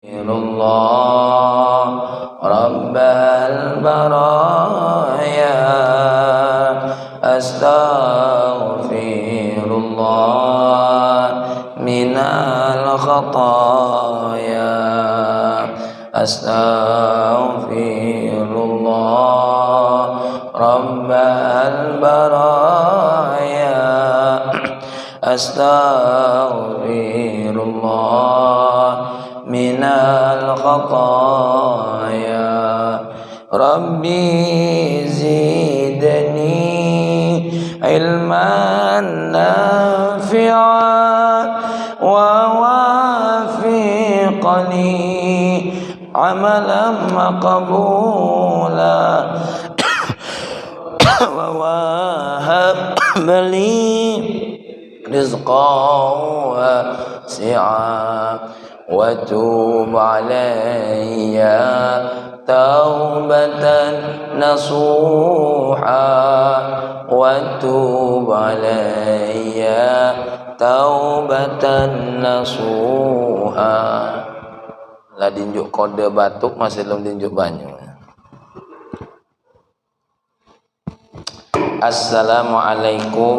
الله رب البرايا أستغفر الله من الخطايا أستغفر الله رب البرايا أستغفر الله من الخطايا ربي زدني علما نافعا ووافقني عملا مقبولا ووهب لي رزقا واسعا وتوب علي توبة نصوحا وتوب علي توبة nasuha. Lah dinjuk kode batuk masih belum dinjuk banyu. Assalamualaikum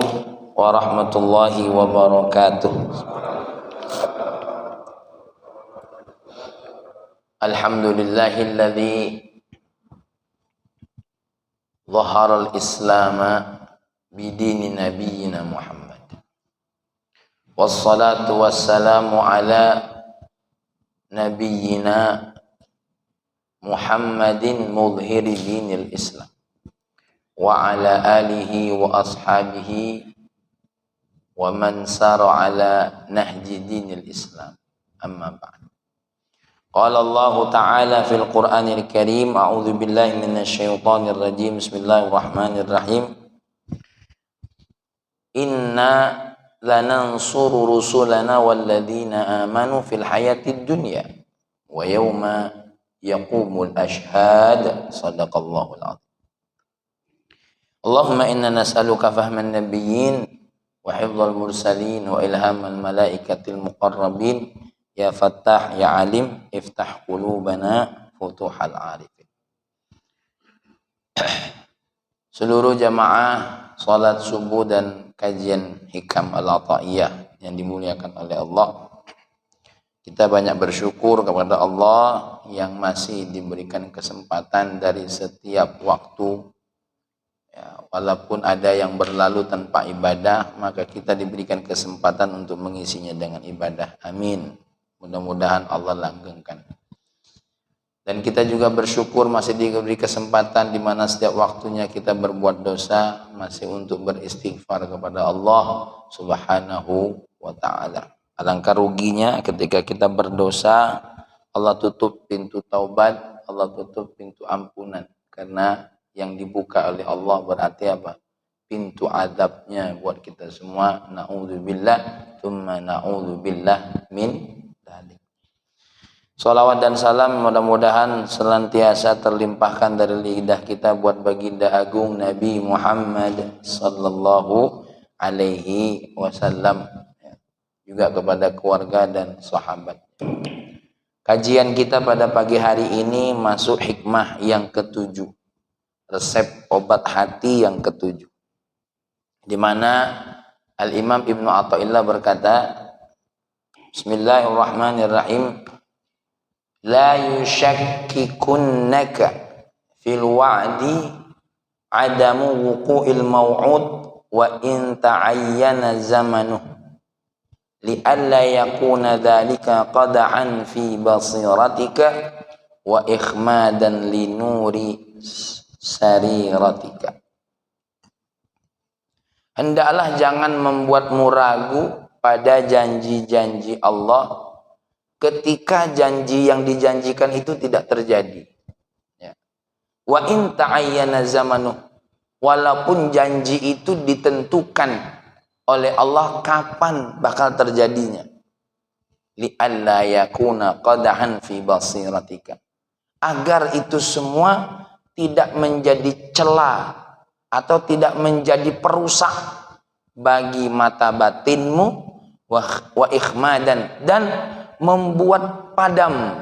warahmatullahi wabarakatuh. Alhamdulillahilladzi dhaharal islama bidini nabiyyina Muhammad. Wassalatu wassalamu ala nabiyyina Muhammadin mudhhiri dinil Islam wa ala alihi wa ashabihi wa man sara ala nahji dinil Islam. Amma ba'd. Qala Allah Ta'ala fil Qur'anil Karim, a'udzu billahi minasy syaithanir rajim. Bismillahirrahmanirrahim. Inna lanansuru rusulana walladzina amanu fil hayatid dunya wa yawma yaqumul ashhad. Shadaqallahul azim. Allahumma inna nas'aluka fahman nabiyyin wa hifdzal mursalin wa ilhamal malaikatil muqarrabin. Ya Fattah, Ya Alim, iftah qulubana futuhal arifin. Seluruh jamaah salat subuh dan kajian hikam al-ata'iyah yang dimuliakan oleh Allah, kita banyak bersyukur kepada Allah yang masih diberikan kesempatan dari setiap waktu ya, walaupun ada yang berlalu tanpa ibadah, maka kita diberikan kesempatan untuk mengisinya dengan ibadah. Amin. Mudah-mudahan Allah langgengkan. Dan kita juga bersyukur masih diberi kesempatan di mana setiap waktunya kita berbuat dosa, masih untuk beristighfar kepada Allah Subhanahu wa ta'ala. Alangkah ruginya ketika kita berdosa, Allah tutup pintu taubat, Allah tutup pintu ampunan. Karena yang dibuka oleh Allah berarti apa? Pintu azabnya buat kita semua. Na'udzubillah, tsumma na'udzubillah min. Salawat dan salam mudah-mudahan senantiasa terlimpahkan dari lidah kita buat baginda agung Nabi Muhammad sallallahu alaihi wasallam, juga kepada keluarga dan sahabat. Kajian kita pada pagi hari ini masuk hikmah yang ketujuh, resep obat hati yang ketujuh, di mana Al-Imam Ibnu Athaillah berkata, Bismillahirrahmanirrahim. La yushakkikunaka fil wa'di adamu wuqu'il maw'ud wa in ta'ayyana zamanuh li'alla yakuna dhalika qada'an fi basiratika wa ikhmadan li nuri sariratika. Hendaklah jangan membuatmu ragu pada janji-janji Allah ketika janji yang dijanjikan itu tidak terjadi. Ya. Wa in ta'ayyana zamanuh, walaupun janji itu ditentukan oleh Allah kapan bakal terjadinya. Li'alla yakuna qadahan fi basiratika, agar itu semua tidak menjadi celah atau tidak menjadi perusak bagi mata batinmu, wa ikhmadan, dan membuat padam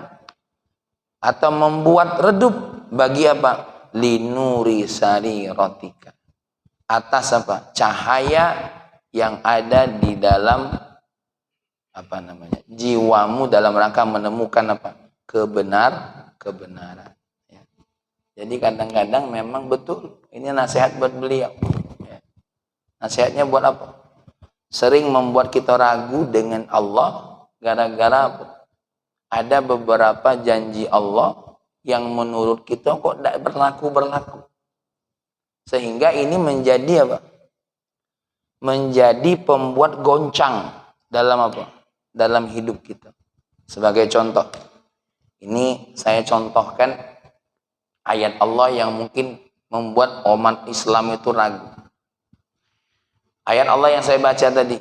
atau membuat redup bagi apa? Linuri sariratika, atas apa? Cahaya yang ada di dalam apa namanya? Jiwamu dalam rangka menemukan apa? Kebenaran. Ya. Jadi kadang-kadang memang betul ini nasihat buat beliau. Ya. Nasihatnya buat apa? Sering membuat kita ragu dengan Allah gara-gara apa? Ada beberapa janji Allah yang menurut kita kok tidak berlaku. Sehingga ini menjadi apa? Menjadi pembuat goncang dalam apa? Dalam hidup kita. Sebagai contoh, ini saya contohkan ayat Allah yang mungkin membuat umat Islam itu ragu. Ayat Allah yang saya baca tadi,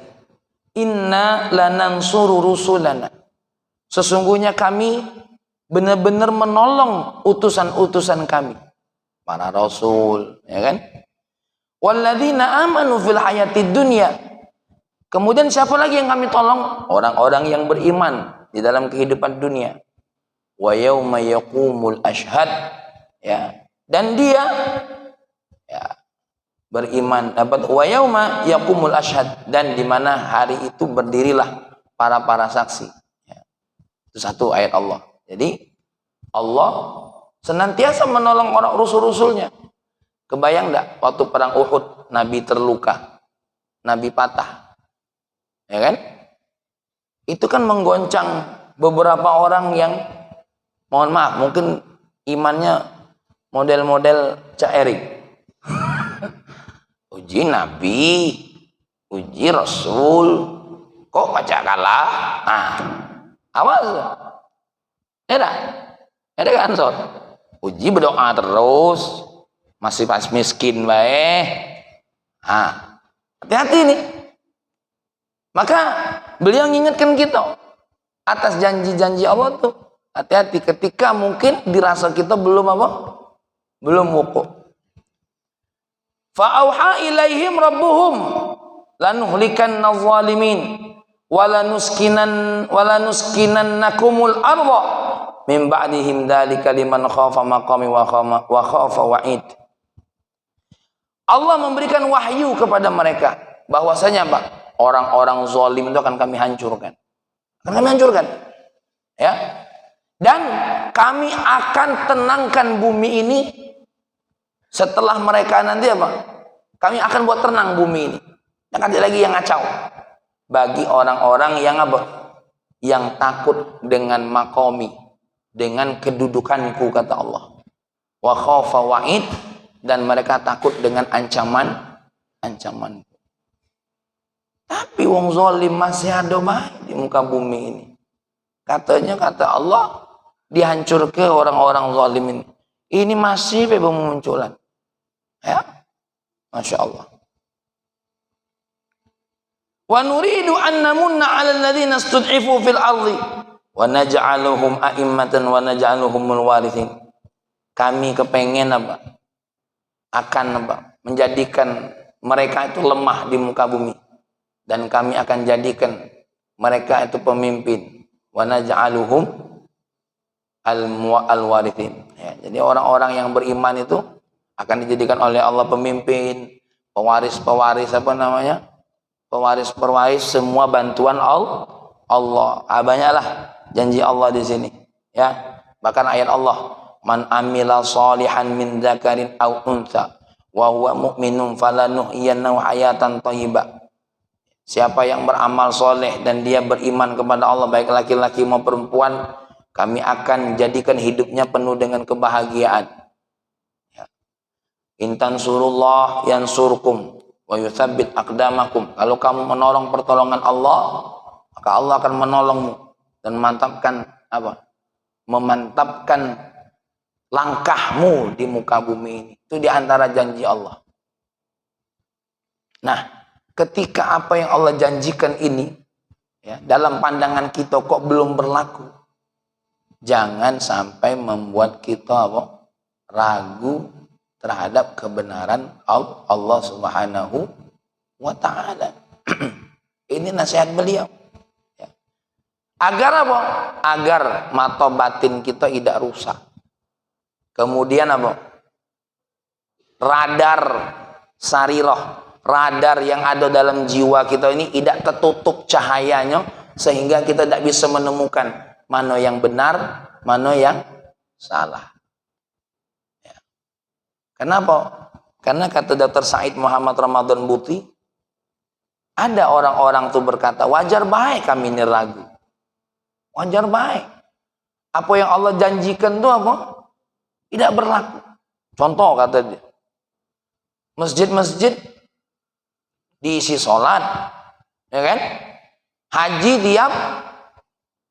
inna lanansuru rusulana, sesungguhnya kami benar-benar menolong utusan-utusan kami, para rasul, ya kan? Walladzina amanu fil hayatid dunya. Kemudian siapa lagi yang kami tolong? Orang-orang yang beriman di dalam kehidupan dunia. Wa yauma yaqumul ashhad, ya. Dan dia ya beriman dapat wa yauma yaqumul ashhad, dan di mana hari itu berdirilah para saksi. Ya. Itu satu ayat Allah. Jadi Allah senantiasa menolong orang rasul-rasulnya. Kebayang enggak waktu perang Uhud Nabi terluka, Nabi patah, ya kan? Itu kan menggoncang beberapa orang yang mohon maaf mungkin imannya model-model Cak Erik. Uji Nabi, uji Rasul, kok baca kalah? Nah, awas, ada kan Ansor? Uji berdoa terus, masih pas miskin baik. Ah, hati-hati nih. Maka beliau mengingatkan kita atas janji-janji Allah tuh. Hati-hati ketika mungkin dirasa kita belum apa? Belum wukuf. Fa'auha ilaihim rabbuhum lanuhlikanna zalimin walanuskinan-nakumul arda min ba'dihim dzalika liman khafa maqami wa khafa wa'id. Allah memberikan wahyu kepada mereka bahwasanya Pak, orang-orang zalim itu akan kami hancurkan. Ya. Dan kami akan tenangkan bumi ini setelah mereka nanti apa? Kami akan buat tenang bumi ini. Jangan ada lagi yang ngacau. Bagi orang-orang yang apa? Yang takut dengan makomi, dengan kedudukanku, kata Allah. Wa khafa wa'id, dan mereka takut dengan ancamanku. Tapi wong zalim masih ada di muka bumi ini. Katanya kata Allah dihancurkan orang-orang zalim ini. Ini masih bermunculan. Ya, Masya Allah. Wa nuridu an namunna 'alal ladzina istud'ifu fil ardi wa naj'aluhum a'immatan wa naj'aluhumul warithin. Kami kepengen apa? Akan apa? Menjadikan mereka itu lemah di muka bumi, dan kami akan jadikan mereka itu pemimpin. Wa naj'aluhum al-warithin. Ya, jadi orang-orang yang beriman itu akan dijadikan oleh Allah pemimpin, pewaris apa namanya? Pewaris semua bantuan Allah. Banyaklah janji Allah di sini. Ya, bahkan ayat Allah, man amila sholihan min dzakarin aw untha wa huwa mu'minun falanuhyiyannahu hayatan thayyibah. Siapa yang beramal soleh dan dia beriman kepada Allah, baik laki-laki maupun perempuan, kami akan jadikan hidupnya penuh dengan kebahagiaan. Ya. Intan surullah yansurkum wa yutsabbit aqdamakum. Kalau kamu menolong pertolongan Allah, maka Allah akan menolongmu dan memantapkan langkahmu di muka bumi ini. Itu di antara janji Allah. Nah, ketika apa yang Allah janjikan ini ya, dalam pandangan kita kok belum berlaku, jangan sampai membuat kita ragu terhadap kebenaran Allah Subhanahu wa ta'ala. Ini nasihat beliau. Ya. Agar apa? Agar mata batin kita tidak rusak. Kemudian apa? Radar sarirah, radar yang ada dalam jiwa kita ini tidak tertutup cahayanya, sehingga kita tidak bisa menemukan mana yang benar, mana yang salah. Ya. Kenapa? Karena kata Dr. Said Muhammad Ramadan Buti, ada orang-orang tuh berkata, wajar baik kami ini ragu. Wajar baik. Apa yang Allah janjikan itu apa? Tidak berlaku. Contoh kata dia, masjid-masjid diisi sholat, ya kan? Haji tiap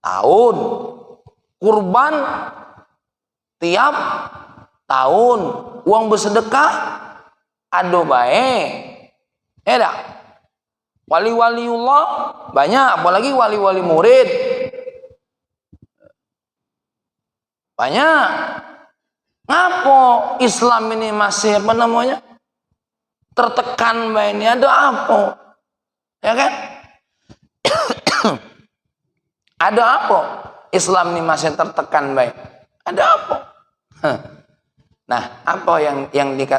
tahun, kurban tiap tahun, uang bersedekah, aduh baik, ya dah. Wali-waliullah banyak, apalagi wali-wali murid banyak. Ngapo Islam ini masih apa namanya tertekan mbak ini, ada apa, ya kan? Ada apa Islam ini masih tertekan mbak, ada apa? Nah, apa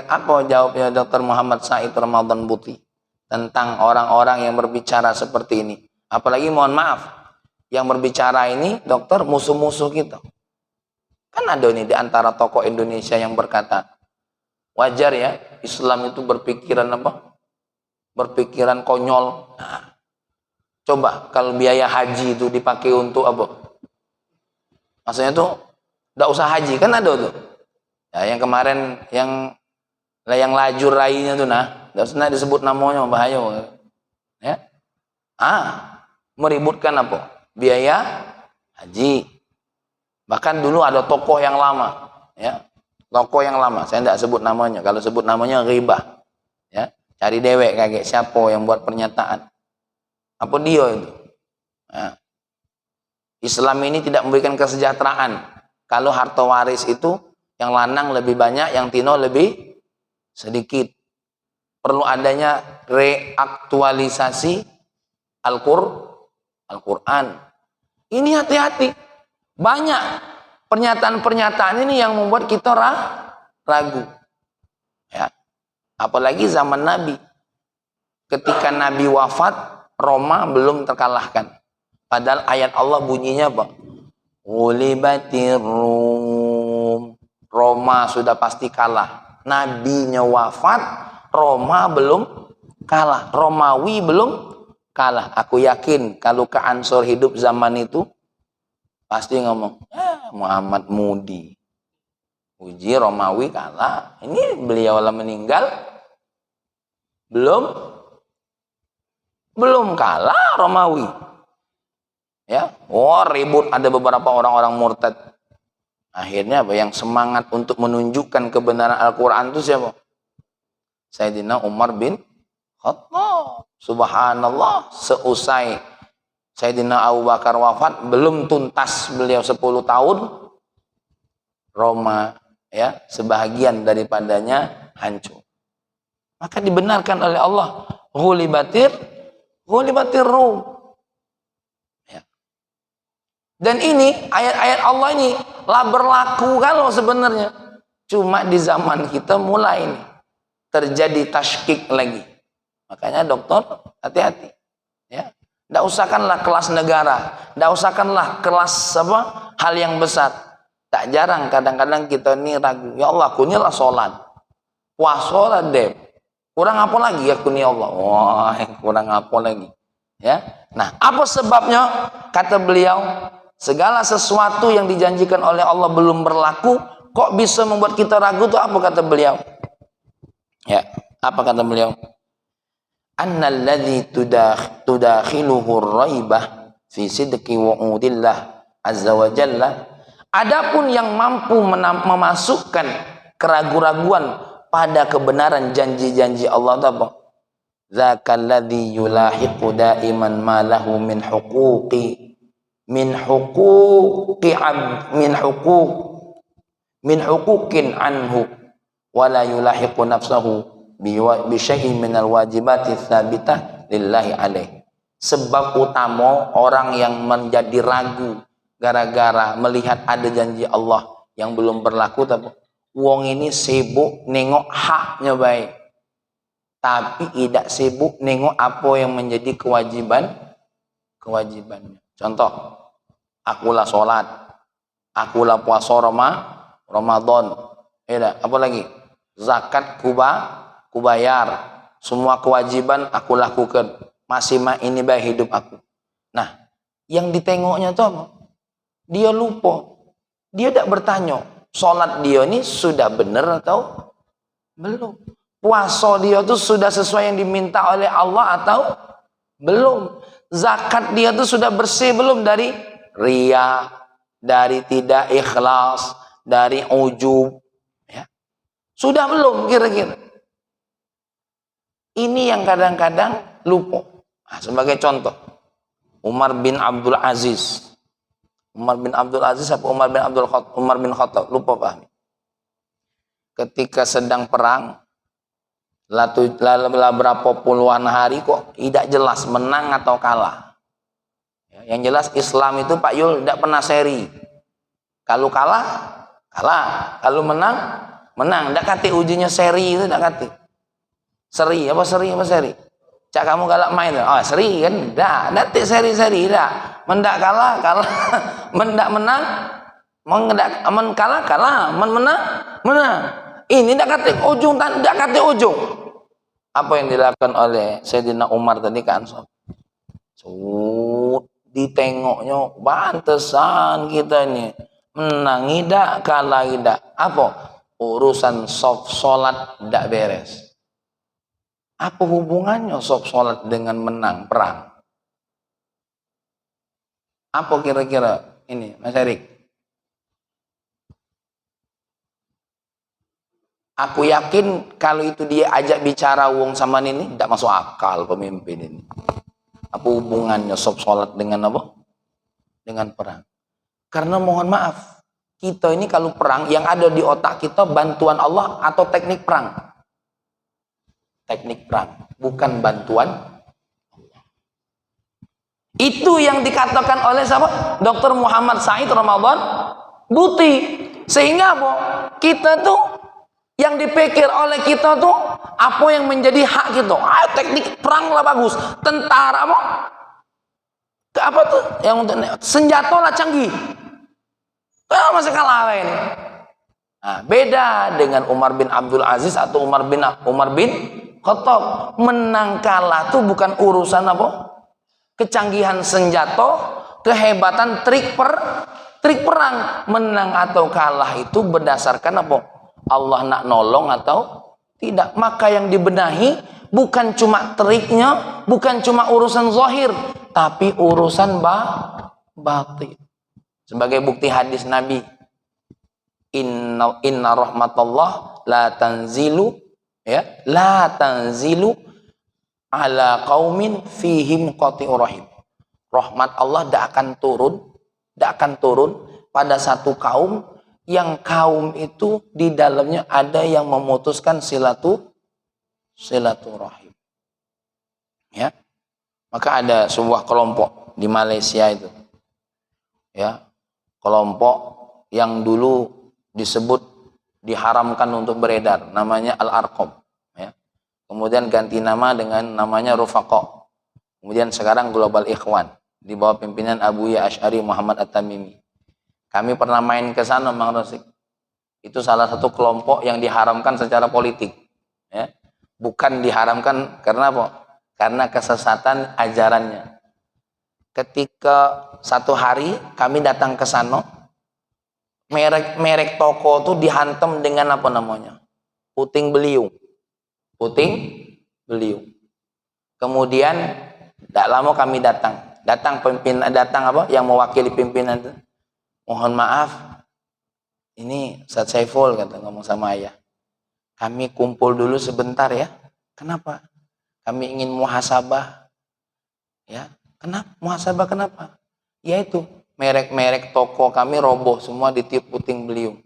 apa jawabnya Dr. Muhammad Said Ramadan Buti tentang orang-orang yang berbicara seperti ini? Apalagi mohon maaf, yang berbicara ini dokter musuh-musuh kita. Kan ada nih di antara tokoh Indonesia yang berkata, wajar ya Islam itu berpikiran apa? Berpikiran konyol. Nah, coba kalau biaya haji itu dipakai untuk apa? Maksudnya tuh enggak usah haji, kan ada tuh. Ya, yang kemarin yang lajur rainya tuh nah, enggak usah disebut namanya bahaya. Ya. Meributkan apa? Biaya haji. Bahkan dulu ada tokoh yang lama, ya, tokoh yang lama, saya tidak sebut namanya, kalau sebut namanya ghibah, ya, cari dewek kayak siapa yang buat pernyataan, apa dia itu, ya. Islam ini tidak memberikan kesejahteraan, kalau harta waris itu yang lanang lebih banyak, yang tino lebih sedikit, perlu adanya reaktualisasi Al-Quran, ini hati-hati. Banyak pernyataan-pernyataan ini yang membuat kita ragu. Ya. Apalagi zaman Nabi. Ketika Nabi wafat, Roma belum terkalahkan. Padahal ayat Allah bunyinya apa? Ghulibatir Rum. Roma sudah pasti kalah. Nabinya wafat, Roma belum kalah. Romawi belum kalah. Aku yakin kalau ke Ansor hidup zaman itu, pasti ngomong, Muhammad Mudi, uji Romawi kalah. Ini beliau lah meninggal, belum kalah Romawi. Ya, ribut, ada beberapa orang-orang murtad. Akhirnya apa? Yang semangat untuk menunjukkan kebenaran Al-Quran itu siapa? Sayyidina Umar bin Khattab. Subhanallah, seusai Sayyidina Abu Bakar wafat, belum tuntas beliau 10 tahun, Roma ya sebahagian daripadanya hancur. Maka dibenarkan oleh Allah, ghulibatir Rum. Ya. Dan ini ayat-ayat Allah ini lah berlaku kalau sebenarnya cuma di zaman kita mulai ini terjadi tasykik lagi. Makanya dokter hati-hati ya. Tidak usahkanlah kelas negara, tidak usahkanlah kelas apa hal yang besar. Tak jarang kadang-kadang kita ini ragu, ya Allah aku ini lah sholat, puasa lah deh, kurang apa lagi aku ini Allah, wah kurang apa lagi, ya. Nah apa sebabnya? Kata beliau, segala sesuatu yang dijanjikan oleh Allah belum berlaku, kok bisa membuat kita ragu tuh apa kata beliau? Ya, apa kata beliau? Annalladzi tudakhiluhu raibah fi sidqi wa'udillah azza wa jalla. Adapun yang mampu memasukkan keraguan-raguan pada kebenaran janji-janji Allah apa? Zakalladzi yulahiqu daiman ma lahu min huquqin anhu wa la yulahiqu nafsahu bi syai'in minal wajibati tsabitah lillahi alaih. sebab utama orang yang menjadi ragu gara-gara melihat ada janji Allah yang belum berlaku, tapi wong ini sibuk nengok haknya baik, tapi tidak sibuk nengok apa yang menjadi kewajibannya. Contoh, akulah sholat, akulah puasa Ramadan, apa lagi, zakat kubayar, semua kewajiban aku lakukan, masih ini baik hidup aku. Nah, yang ditengoknya itu apa? Dia lupa, dia tidak bertanya sholat dia ini sudah benar atau belum, puasa dia itu sudah sesuai yang diminta oleh Allah atau belum, zakat dia itu sudah bersih belum dari riya, dari tidak ikhlas, dari ujub, ya. Sudah belum kira-kira? Ini yang kadang-kadang lupa. Nah, sebagai contoh, Umar bin Abdul Aziz. Umar bin Abdul Aziz apa Umar bin Khattab? Lupa pahami. Ketika sedang perang, lah berapa puluhan hari kok tidak jelas menang atau kalah. Yang jelas Islam itu Pak Yul tidak pernah seri. Kalau kalah, kalah. Kalau menang, menang. Tidak kate ujinya seri itu, tidak kate. Seri apa seri? Cak kamu galak main, oh seri kan? Tidak seri, tidak. Mendak kalah, mendak menang, kalah, menang. Ini tidak kate ujung, tidak kate ujung. Apa yang dilakukan oleh Sayyidina Umar tadi kan? Ditengoknya, pantesan kita ini menang tidak, kalah tidak. Apa? Urusan sholat tidak beres. Apa hubungannya sholat dengan menang perang? Apa kira-kira ini, Mas Erik? Aku yakin kalau itu dia ajak bicara wong sama ini, tidak masuk akal pemimpin ini. Apa hubungannya sholat dengan apa? Dengan perang. Karena mohon maaf, kita ini kalau perang yang ada di otak kita bantuan Allah atau teknik perang. Teknik perang, bukan bantuan Allah. Itu yang dikatakan oleh siapa? Dr. Muhammad Said Ramadan Buti. Sehingga apa? Kita tuh yang dipikir oleh kita tuh apa yang menjadi hak kita. Teknik perang lah bagus. Tentara apa tuh? Yang senjata lah canggih. Masih kalah ini. Nah, beda dengan Umar bin Abdul Aziz atau Umar bin Khattab. Menang kalah tuh bukan urusan apa? Kecanggihan senjata, kehebatan trik perang. Menang atau kalah itu berdasarkan apa? Allah nak nolong atau tidak. Maka yang dibenahi bukan cuma triknya, bukan cuma urusan zahir, tapi urusan batin. Sebagai bukti hadis Nabi, inna rahmatullah la tanzilu, ya, la tanzilu ala qaumin fihim qati'ur rahim. Rahmat Allah tidak akan turun pada satu kaum yang kaum itu di dalamnya ada yang memutuskan silaturahim. Ya. Maka ada sebuah kelompok di Malaysia itu. Ya. Kelompok yang dulu disebut diharamkan untuk beredar, namanya Al-Arqam, ya. Kemudian ganti nama dengan namanya Rufaqa. Kemudian sekarang Global Ikhwan di bawah pimpinan Abu Ya Asy'ari Muhammad At-Tamimi. Kami pernah main ke sana, Bang Rosik. Itu salah satu kelompok yang diharamkan secara politik, ya. Bukan diharamkan karena apa? Karena kesesatan ajarannya. Ketika satu hari kami datang ke sana, merek toko tuh dihantam dengan apa namanya? Puting beliung. Kemudian tidak lama kami datang pimpinan, apa yang mewakili pimpinan itu. Mohon maaf, ini Ustaz Saiful kata ngomong sama ayah. Kami kumpul dulu sebentar ya. Kenapa? Kami ingin muhasabah. Ya, kenapa? Muhasabah kenapa? Yaitu merek-merek toko kami roboh semua ditiup puting beliung.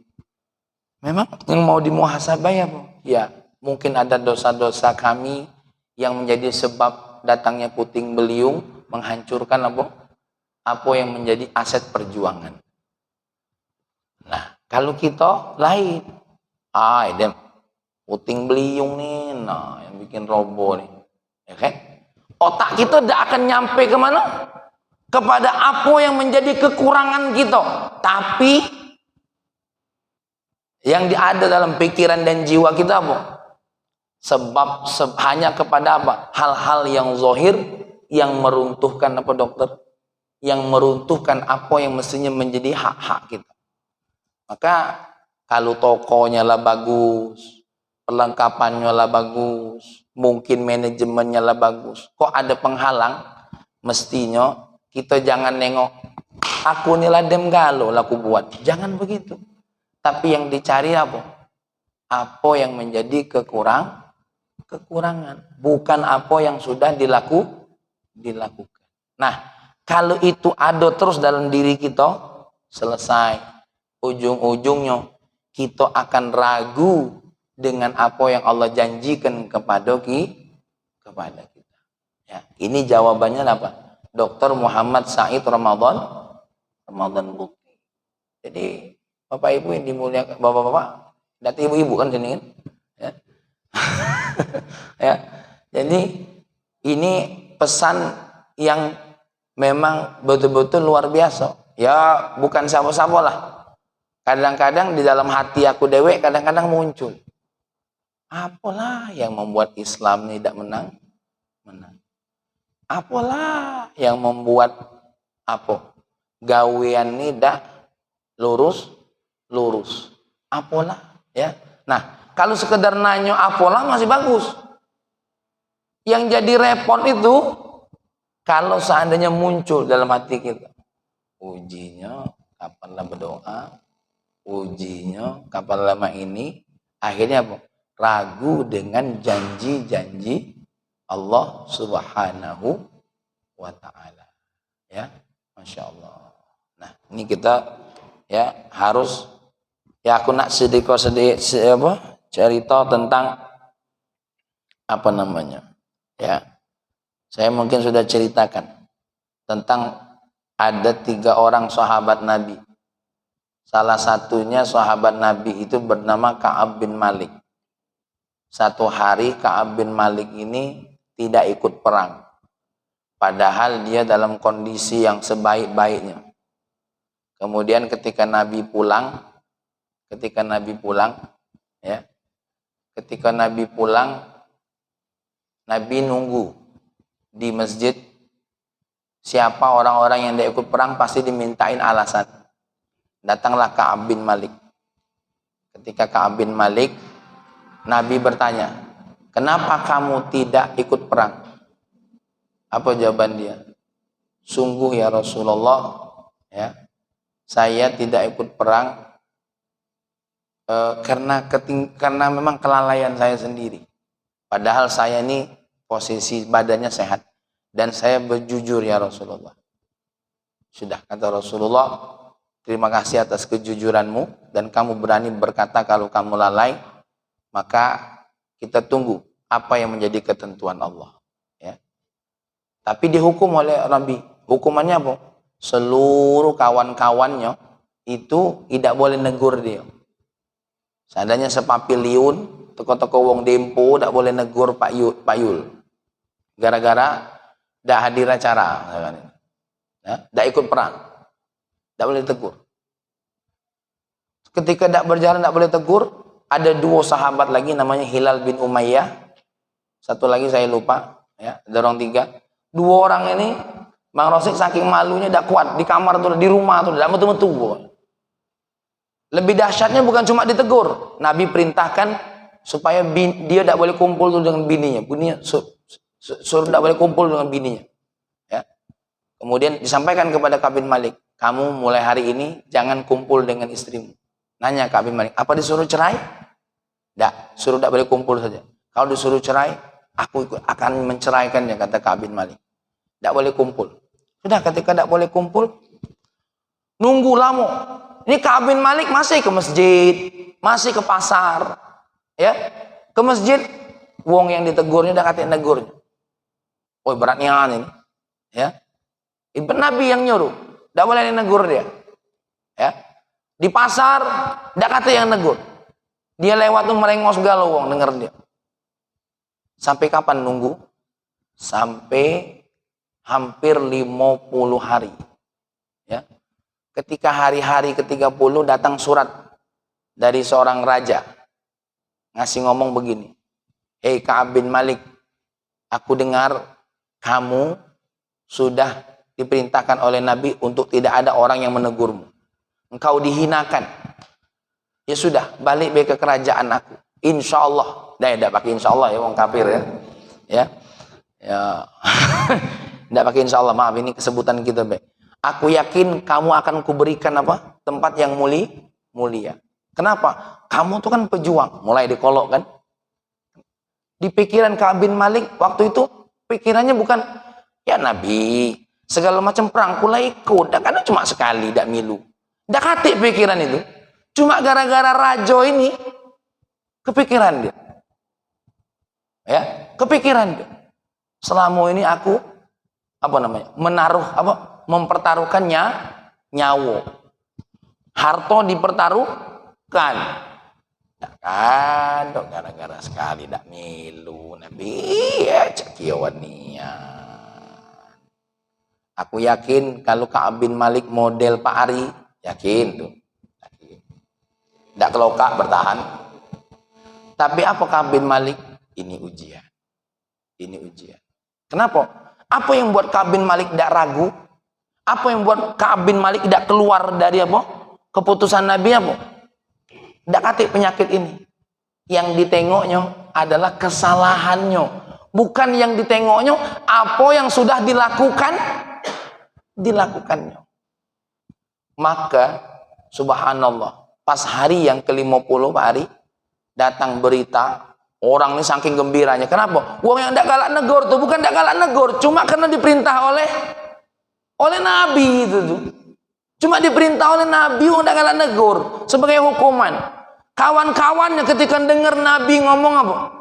Memang yang mau dimuhasabah ya, Bu? Ya, mungkin ada dosa-dosa kami yang menjadi sebab datangnya puting beliung, menghancurkan apa yang menjadi aset perjuangan. Nah, kalau kita lain, idem puting beliung nih, nah yang bikin roboh nih, ya kan? Otak kita tidak akan nyampe kemana? Kepada apa yang menjadi kekurangan kita, tapi yang ada dalam pikiran dan jiwa kita apa? Hanya kepada apa? Hal-hal yang zahir, yang meruntuhkan apa dokter? Yang meruntuhkan apa yang mestinya menjadi hak-hak kita. Maka kalau tokonya lah bagus, perlengkapannya lah bagus, mungkin manajemennya lah bagus, kok ada penghalang, mestinya kita jangan nengok aku nih ladem galo laku buat, jangan begitu. Tapi yang dicari apa? Apa yang menjadi kekurangan, bukan apa yang sudah dilakukan. Nah, kalau itu ada terus dalam diri kita, selesai. Ujung-ujungnya kita akan ragu dengan apa yang Allah janjikan kepada kita. Ya, ini jawabannya apa? Dr. Muhammad Said Ramadan Bukti. Jadi Bapak Ibu yang dimuliakan, Bapak-bapak, dati ibu-ibu kan sini kan? Ya. Ya. Jadi ini pesan yang memang betul-betul luar biasa. Ya, bukan siapa-siapa lah. Kadang-kadang di dalam hati aku dewek kadang-kadang muncul. Apalah yang membuat Islam ini tidak menang? Apalah yang membuat gawean ini tidak lurus? Apalah, ya. Nah, kalau sekedar nanya apalah masih bagus. Yang jadi repot itu kalau seandainya muncul dalam hati kita. Ujinya kapanlah berdoa, ujinya kapan lama ini, akhirnya apa? Ragu dengan janji-janji Allah Subhanahu wa ta'ala. Ya, Masya Allah. Nah, ini kita ya harus, ya aku nak sedikit cerita tentang apa namanya, ya saya mungkin sudah ceritakan tentang ada 3 orang sahabat Nabi. Salah satunya sahabat Nabi itu bernama Ka'ab bin Malik. Satu hari Ka'ab bin Malik ini tidak ikut perang, padahal dia dalam kondisi yang sebaik-baiknya. Kemudian ketika Nabi pulang, Nabi nunggu di masjid. Siapa orang-orang yang tidak ikut perang pasti dimintain alasan. Datanglah Ka'ab bin Malik. Ketika Ka'ab bin Malik, Nabi bertanya, kenapa kamu tidak ikut perang? Apa jawaban dia? Sungguh ya Rasulullah, ya, saya tidak ikut perang karena memang kelalaian saya sendiri. Padahal saya ini posisi badannya sehat dan saya berjujur ya Rasulullah. Sudah, kata Rasulullah, terima kasih atas kejujuranmu dan kamu berani berkata kalau kamu lalai, maka kita tunggu apa yang menjadi ketentuan Allah. Ya. Tapi dihukum oleh Nabi. Hukumannya apa? Seluruh kawan-kawannya itu tidak boleh negur dia. Seandainya sepapiliun, toko-toko wong dempo tidak boleh negur Pak Yul. Gara-gara tidak hadir acara. Tidak ikut perang. Tidak boleh tegur. Ketika tidak berjalan tidak boleh tegur. Ada 2 sahabat lagi namanya Hilal bin Umayyah. Satu lagi saya lupa, ya, ada orang 3. 2 orang ini Bang Rosik saking malunya tidak kuat di kamar tuh, di rumah tuh, tidak metu-metu. Lebih dahsyatnya bukan cuma ditegur. Nabi perintahkan supaya dia tidak boleh kumpul tuh dengan bininya. Suruh tidak boleh kumpul dengan bininya. Ya. Kemudian disampaikan kepada Ka'ab bin Malik, kamu mulai hari ini jangan kumpul dengan istrimu. Nanya Ka'ab bin Malik, apa disuruh cerai? Tidak, suruh tidak boleh kumpul saja. Kalau disuruh cerai, aku akan menceraikannya, kata Ka'ab bin Malik. Tidak boleh kumpul. Sudah, ketika tidak boleh kumpul, nunggu lama. Ini Ka'ab bin Malik masih ke masjid, masih ke pasar, ya, ke masjid. Wong yang ditegurnya udah katanya negurnya. Oh beratnya ini. Ya, itu Nabi yang nyuruh, tidak boleh negur dia. Ya, di pasar, tidak kata yang negur. Dia lewat tuh merengos segala wong denger dia. Sampai kapan nunggu? Sampai hampir 50 hari. Ya. Ketika hari-hari ke-30 datang surat dari seorang raja. Ngasih ngomong begini. Hei Ka'ab bin Malik, aku dengar kamu sudah diperintahkan oleh Nabi untuk tidak ada orang yang menegurmu. Engkau dihinakan. Ya sudah, balik ke kerajaan aku. Insya Allah. Tidak pakai insya Allah ya, orang kafir ya. Ya. Tidak pakai insya Allah, maaf ini kesebutan kita baik. Aku yakin kamu akan kuberikan apa? Tempat yang mulia. Kenapa? Kamu tuh kan pejuang. Mulai dikolok kan. Di pikiran Ka'ab bin Malik waktu itu pikirannya bukan ya Nabi segala macam perang pula ikut. Karena cuma sekali tidak milu. Tidak katik pikiran itu. Cuma gara-gara rajo ini kepikiran dia. Ya, kepikiran dia. Selama ini aku mempertaruhkannya nyawa. Harto dipertaruhkan. Kan gara-gara sekali dak milu Nabi ya cakiawanian. Aku yakin kalau Ka'ab bin Malik model Pak Ari, yakin tuh. Tidak kelokak bertahan. Tapi apa Ka'ab bin Malik? Ini ujian. Ini ujian. Kenapa? Apa yang buat Ka'ab bin Malik tidak ragu? Apa yang buat Ka'ab bin Malik tidak keluar dari apa? Keputusan Nabi apa? Tidak katik penyakit ini. Yang ditengoknya adalah kesalahannya. Bukan yang ditengoknya apa yang sudah dilakukannya. Maka subhanallah, pas hari yang ke-50 Pak Ari, datang berita, orang ini saking gembiranya. Kenapa? Wong yang tidak galak negor tuh bukan tidak galak negor, cuma karena diperintah oleh Nabi itu tuh. Cuma diperintah oleh Nabi tidak galak negor sebagai hukuman. Kawan-kawannya ketika dengar Nabi ngomong apa?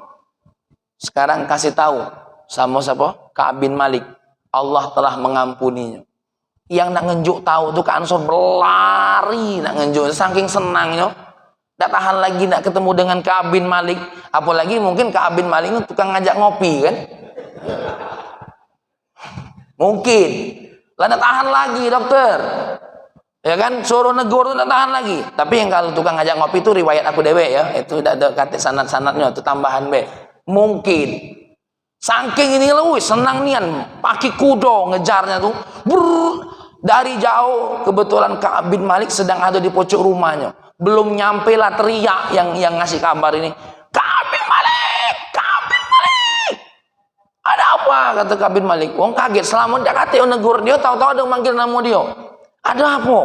Sekarang kasih tahu sama siapa? Ka'ab bin Malik. Allah telah mengampuninya. Yang nak ngenjuk tahu tuh kan so berlari nak ngenjuk saking senangnya. Tak tahan lagi nak ketemu dengan Ka'ab bin Malik. Apalagi mungkin Ka'ab bin Malik itu tukang ngajak ngopi kan? Mungkin. Lah tak tahan lagi dokter. Ya kan, suruh negur itu tak tahan lagi. Tapi yang kalau tukang ngajak ngopi itu riwayat aku dewe ya. Itu tidak ada kata sanad-sanadnya, itu tambahan be. Mungkin. Saking ini loh, senang nian. Pakai kudo ngejarnya tuh. Dari jauh kebetulan Ka'ab bin Malik sedang ada di pojok rumahnya. Belum nyampe lah teriak yang ngasih kabar ini. Ka'ab bin Malik! Ka'ab bin Malik! Ada apa? Kata Ka'ab bin Malik. Wong kaget selama dia kata negur dia, tahu-tahu ada manggil nama dia. Ada apa?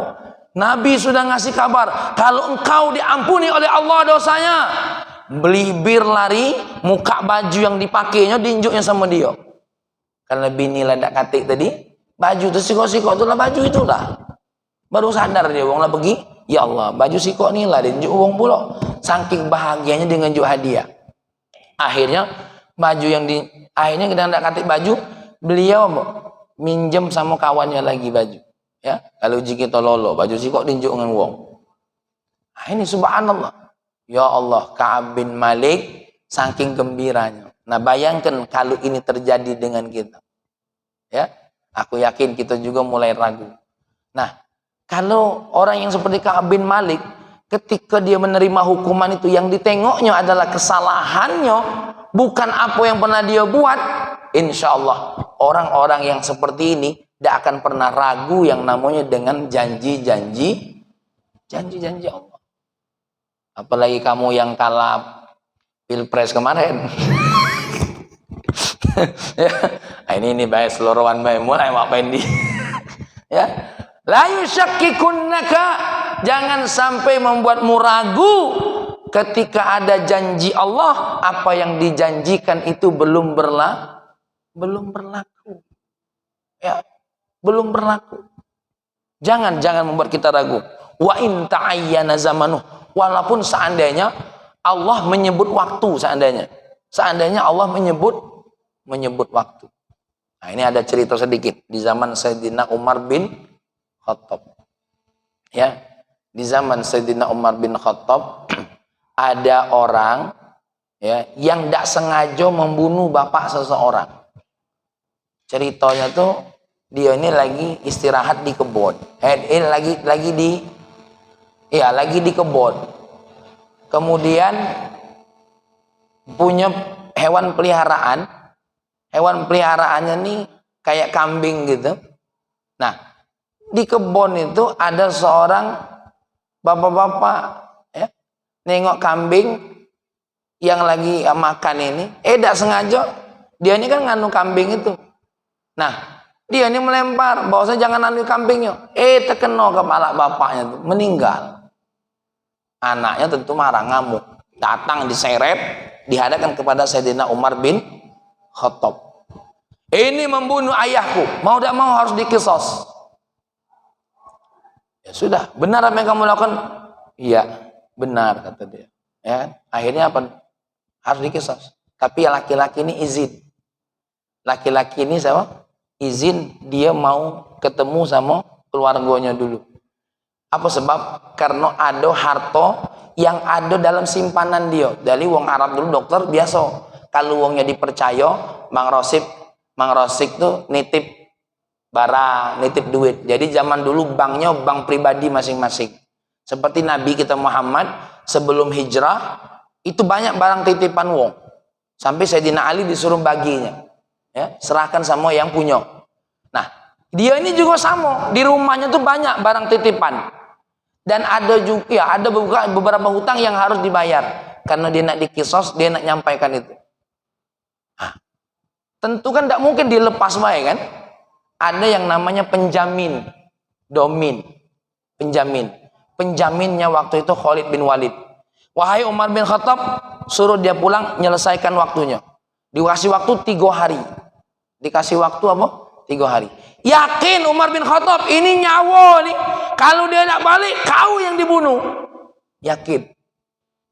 Nabi sudah ngasih kabar. Kalau engkau diampuni oleh Allah dosanya, belibir lari, muka baju yang dipakainya diinjuknya sama dia. Karena bini lah tak katik tadi. Baju itu sikok-sikok itulah baju itulah. Baru sadar dia wong lah pergi. Ya Allah, baju sikok ni lah diinjuk wong pula. Saking bahagianya dia ngenjuk hadiah. Akhirnya baju yang akhirnya kita tak katik baju, beliau minjem sama kawannya lagi baju. Ya, kalau jika kita lolo baju sikok diinjuk dengan wong. Nah, ini subhanallah. Ya Allah, Ka'ab bin Malik saking gembiranya. Nah, bayangkan kalau ini terjadi dengan kita. Ya, aku yakin kita juga mulai ragu. Nah, kalau orang yang seperti Ka'ab bin Malik, ketika dia menerima hukuman itu, yang ditengoknya adalah kesalahannya, bukan apa yang pernah dia buat. Insya Allah, orang-orang yang seperti ini tidak akan pernah ragu yang namanya dengan janji-janji Allah. Apalagi kamu yang kalah pilpres kemarin. Ya, ini baik seluruhan baik mulai ngapain di. Ya, la yusyakkikunaka, jangan sampai membuatmu ragu ketika ada janji Allah, apa yang dijanjikan itu belum berlaku. Ya, belum berlaku. Jangan membuat kita ragu. Wa in ta'ayyana zamanuh, walaupun seandainya Allah menyebut waktu, seandainya Allah menyebut waktu. Nah, ini ada cerita sedikit di zaman Sayyidina Umar bin Khattab. Ya, di zaman Sayyidina Umar bin Khattab ada orang ya yang tidak sengaja membunuh bapak seseorang. Ceritanya tuh dia ini lagi istirahat di kebun. Lagi di kebun. Kemudian punya hewan peliharaan. Hewan peliharaannya nih kayak kambing gitu. Nah, di kebun itu ada seorang bapak-bapak ya, nengok kambing yang lagi makan ini. Tidak sengaja dia ini kan nganu kambing itu. Nah, dia ini melempar, bahwasanya jangan anu kambingnya. Terkena kepala bapaknya tuh, meninggal. Anaknya tentu marah, ngamuk, datang diseret, dihadapkan kepada Sayyidina Umar bin Khattab. Ini membunuh ayahku, mau tidak mau harus dikisos. Ya sudah, benar apa yang kamu lakukan? Iya, benar kata dia. Ya kan? Akhirnya apa? Harus dikisos. Tapi laki-laki ini izin. Laki-laki ini siapa? Izin dia mau ketemu sama keluarganya dulu. Apa sebab? Karena ada harta yang ada dalam simpanan dia. Dari wong Arab dulu dokter biasa. Kalau wongnya dipercaya, Mang Rosik tuh nitip barang, nitip duit. Jadi zaman dulu banknya bank pribadi masing-masing. Seperti Nabi kita Muhammad sebelum hijrah itu banyak barang titipan wong. Sampai Sayyidina Ali disuruh baginya. Ya, serahkan sama yang punya. Nah, dia ini juga sama. Di rumahnya tuh banyak barang titipan. Dan ada juga ya, ada beberapa hutang yang harus dibayar. Karena dia nak dikisos, dia nak nyampaikan itu. Tentu kan tidak mungkin dilepas baik kan? Ada yang namanya penjamin, domin, penjamin. Penjaminnya waktu itu Khalid bin Walid. Wahai Umar bin Khattab, suruh dia pulang, menyelesaikan waktunya. Dikasih waktu 3 hari. Dikasih waktu apa? 3 hari. Yakin Umar bin Khattab ini nyawa nih. Kalau dia tidak balik, kau yang dibunuh. Yakin,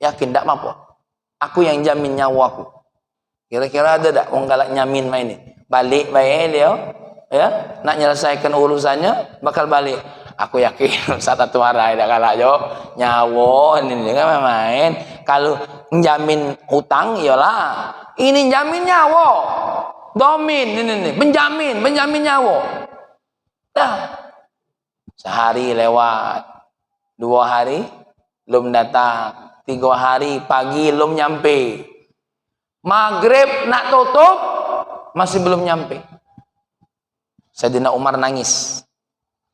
yakin tidak apa-apa. Aku yang jamin nyawaku. Kira-kira ada tak orang galak nyamin main ini? Balik baik dia, ya, nak menyelesaikan urusannya, bakal balik. Aku yakin satu hari tidak galak jo, nyawa ini kan main. Kalau menjamin hutang, iyalah. Ini jamin nyawa, domin ini, penjamin nyawa. Dah, sehari lewat, 2 hari belum datang, 3 hari pagi belum nyampe. Maghrib nak tutup masih belum nyampe. Sayyidina Umar nangis.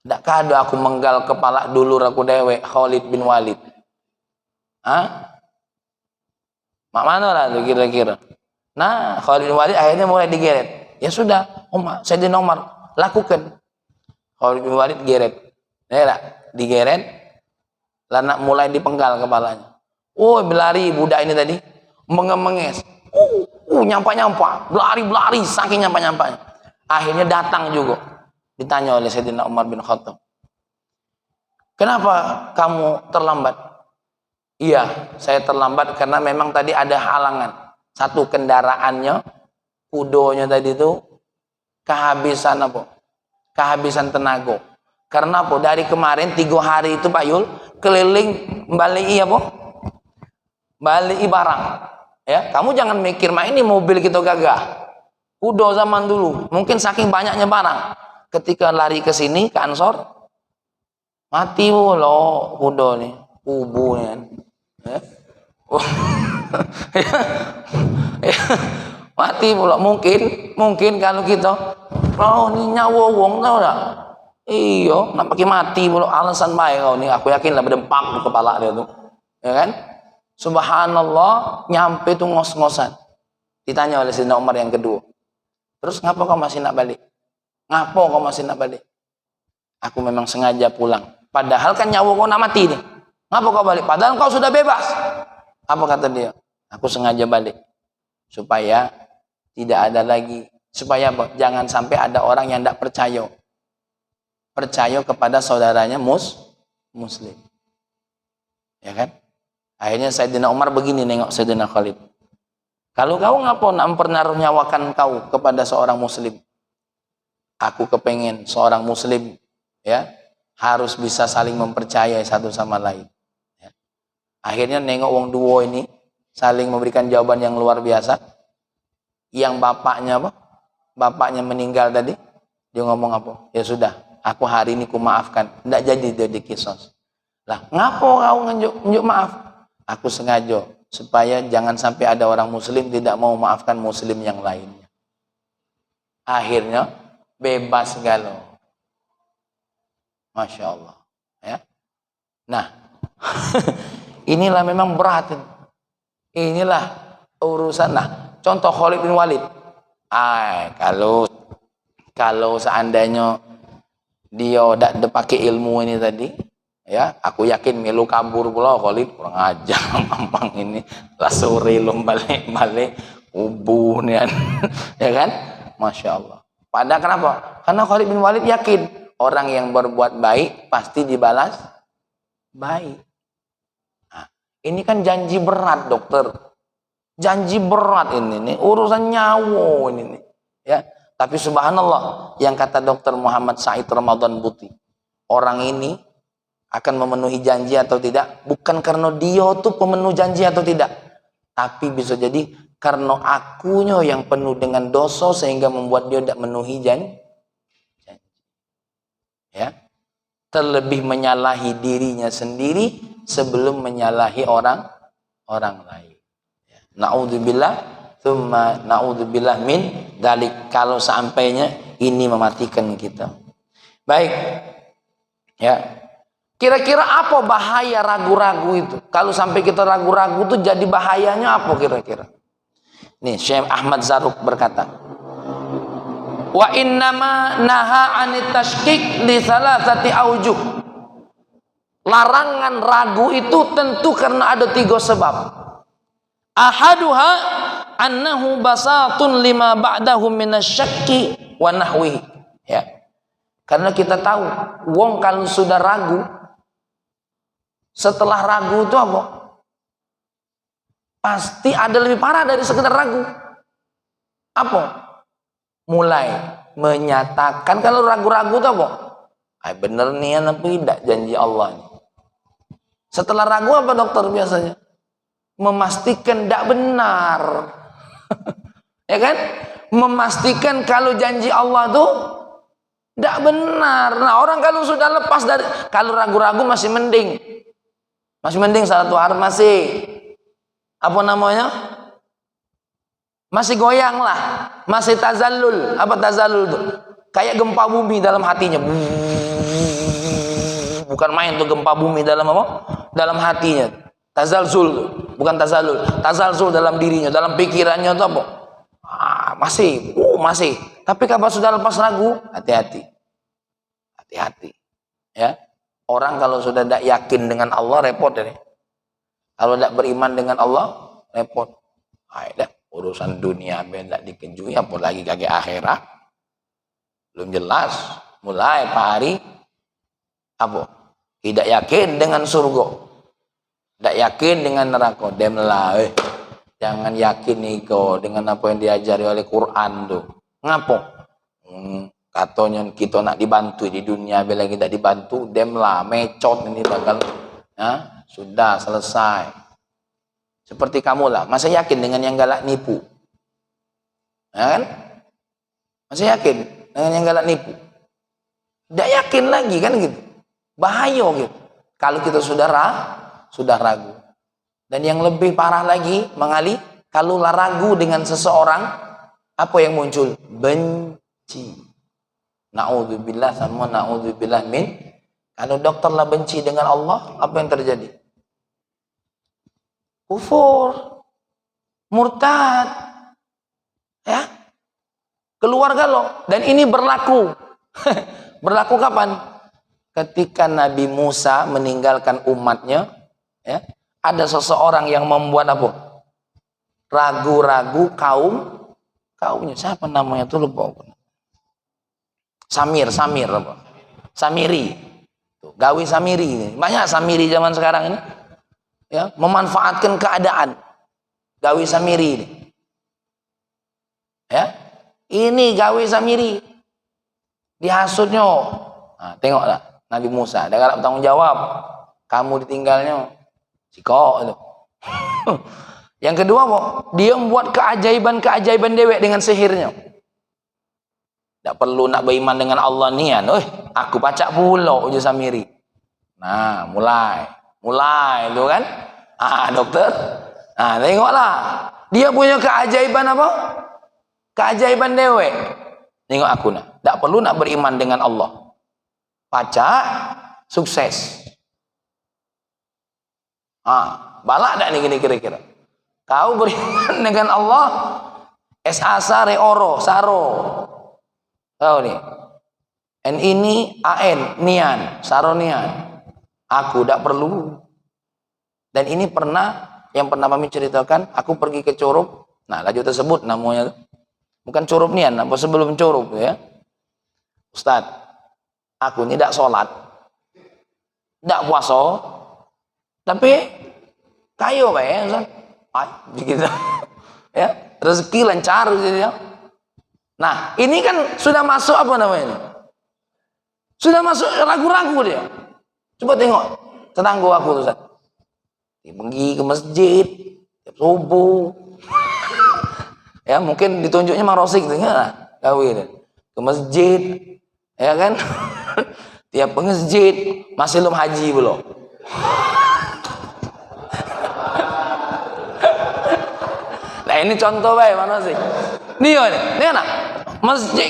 Tidakkah ada aku menggal kepala dulur aku dewek Khalid bin Walid? Mak mana lah tu kira-kira. Nah, Khalid bin Walid akhirnya mulai digeret. Ya sudah, Sayyidina Umar lakukan. Khalid bin Walid geret. Ya tak? Digeret. Lah nak mulai dipenggal kepalanya. Oh, berlari budak ini tadi mengemenges. Nyampa-nyampa, belari-belari, saking nyampa-nyampanya. Akhirnya datang juga. Ditanya oleh Sayyidina Umar bin Khattab. Kenapa kamu terlambat? Iya, saya terlambat karena memang tadi ada halangan. Satu, kendaraannya, kudonya tadi itu kehabisan apa? Kehabisan tenaga. Karena apa? Dari kemarin 3 hari itu Pak Yul keliling balik apa? Balik barang. Ya, kamu jangan mikir mah ini mobil kita gagah. Kudo zaman dulu, mungkin saking banyaknya barang. Ketika lari ke sini ke Ansor, mati loh kudo nih, kubu nih kan. Ya. Mati pula mungkin kalau kita, oh ini nyawa wong tau tak? Iyo, nak pakai mati pula alasan baik kau nih. Aku yakin lah berdempak di kepala dia tuh, ya kan? Subhanallah, nyampe tuh ngos-ngosan. Ditanya oleh Sayyidina Umar yang kedua. Terus ngapa kau masih nak balik? Ngapa kau masih nak balik? Aku memang sengaja pulang. Padahal kan nyawa kau nak mati nih. Ngapa kau balik? Padahal kau sudah bebas. Apa kata dia? Aku sengaja balik. Supaya tidak ada lagi. Supaya apa? Jangan sampai ada orang yang tidak percaya. Percaya kepada saudaranya muslim. Ya kan? Akhirnya Sayyidina Umar begini nengok Sayyidina Khalid. Kalau kau ngapa nak mempernaruh nyawakan kau kepada seorang muslim? Aku kepengen seorang muslim ya harus bisa saling mempercayai satu sama lain. Ya. Akhirnya nengok wong duo ini saling memberikan jawaban yang luar biasa. Yang bapaknya apa? Bapaknya meninggal tadi, dia ngomong apa? Ya sudah, aku hari ini ku maafkan. Tidak jadi dia dikisos. Lah, ngapo kau nunjuk maaf? Aku sengaja supaya jangan sampai ada orang muslim tidak mau maafkan muslim yang lainnya. Akhirnya bebas galau. Masya Allah. Ya. Nah, inilah memang berat. Inilah urusan. Nah, contoh Khalid bin Walid. Kalau seandainya dia tidak pakai ilmu ini tadi, ya, aku yakin milu kabur pula Khalid, kurang ajar gampang ini. Lah sore lom balik ubu nih, ya kan? Masya Allah. Padahal kenapa? Karena Khalid bin Walid yakin orang yang berbuat baik pasti dibalas baik. Nah, ini kan janji berat dokter, janji berat ini urusan nyawa ini, ya. Tapi subhanallah, yang kata dokter Muhammad Said Ramadan Buti, orang ini akan memenuhi janji atau tidak bukan karena dia tuh pemenuh janji atau tidak, tapi bisa jadi karena akunya yang penuh dengan dosa sehingga membuat dia tidak memenuhi janji. Ya, terlebih menyalahi dirinya sendiri sebelum menyalahi orang lain. Ya. Naudzubillah, tsumma naudzubillah min dalik, kalau sampainya ini mematikan kita. Baik, ya. Kira-kira apa bahaya ragu-ragu itu? Kalau sampai kita ragu-ragu itu jadi bahayanya apa kira-kira? Nih Syekh Ahmad Zarruq berkata, wa innama naha anit tashkik li salasati aujuh. Larangan ragu itu tentu karena ada 3 sebab. Ahaduha annahu basatun lima ba'dahu minasyakki wa nahwihi. Ya. Karena kita tahu wong kalau sudah ragu, setelah ragu itu apa? Pasti ada lebih parah dari sekedar ragu. Apa? Mulai menyatakan, kalau ragu-ragu itu apa? Bener nih apa tidak janji Allah ini. Setelah ragu apa dokter biasanya? Memastikan tidak benar. Ya kan? Memastikan kalau janji Allah itu tidak benar. Nah, orang kalau sudah lepas dari, kalau ragu-ragu masih mending. Masih mending salat duha, masih apa namanya? Masih goyang lah, masih tazallul. Apa tazallul itu? Kayak gempa bumi dalam hatinya. Bukan main tuh gempa bumi dalam apa? Dalam hatinya. Tazalzul, bukan tazallul. Tazalzul dalam dirinya, dalam pikirannya itu apa? Masih. Tapi kalau sudah lepas ragu, hati-hati. Hati-hati. Ya. Orang kalau sudah tidak yakin dengan Allah, repot ini. Kalau tidak beriman dengan Allah, repot. Urusan dunia tidak dikejui, apalagi kaki akhirat. Belum jelas. Mulai Pak Hari, apa? Tidak yakin dengan surga. Tidak yakin dengan neraka. Demlah, jangan yakin nih kau dengan apa yang diajari oleh Quran tuh. Ngapo? Katanya kita nak dibantu di dunia, bila kita dibantu, demlah, mecot ini bakal. Ya, sudah selesai. Seperti kamu lah, masa yakin dengan yang galak nipu? Ya kan? Masih yakin dengan yang galak nipu? Tidak yakin lagi kan gitu. Bahaya gitu. Kalau kita sudah ragu. Dan yang lebih parah lagi, mengali, kalau ragu dengan seseorang, apa yang muncul? Benci. Na'udzubillah sama na'udzubillah min. Kalau dokter lah benci dengan Allah, apa yang terjadi? Kufur, murtad, ya, keluarga lo. Dan ini berlaku. Berlaku kapan? Ketika Nabi Musa meninggalkan umatnya, ya, ada seseorang yang membuat apa? Ragu-ragu kaumnya. Siapa namanya tuh lupa. Samiri apa? Samiri. Tuh, Gawi Samiri ini. Banyak Samiri zaman sekarang ini. Ya, memanfaatkan keadaan. Gawi Samiri ini. Ya. Ini Gawi Samiri. Dihasutnya. Nah, tengoklah Nabi Musa, dia galak bertanggung jawab. Kamu ditinggalnya. Sikok itu. Yang kedua, dia membuat keajaiban-keajaiban dewek dengan sihirnya. Tak perlu nak beriman dengan Allah nian. Aku pacak pula uji Samiri. Nah, mulai tu kan. Dokter. Tengoklah. Dia punya keajaiban apa? Keajaiban dewek. Tengok aku nak. Tak perlu nak beriman dengan Allah. Pacak sukses. Balak tak ni kira-kira. Kau beriman dengan Allah, S-A-S-A re-oro, saro. Tahu ni. N-ini A-N, nian, saro nian. Aku tak perlu. Dan ini yang pernah kami ceritakan, aku pergi ke Curup. Nah, laju tersebut namanya. Bukan Curup nian, apa sebelum Curup ya. Ustaz, aku ni tak solat, tak puasa, tapi kayo ya, Ustaz. Begitu. Ya, rezeki lancar gitu ya. Nah, ini kan sudah masuk apa namanya ini? Sudah masuk ragu-ragu dia. Coba tengok tetangga aku tuh, Ustaz. Dia pergi ke masjid tiap subuh. Ya, mungkin ditunjuknya marosik tuh ya. Kawin ke masjid, ya kan? Tiap ke masjid masih belum haji belum. Nah, ini contoh baik mana sih? Dia nak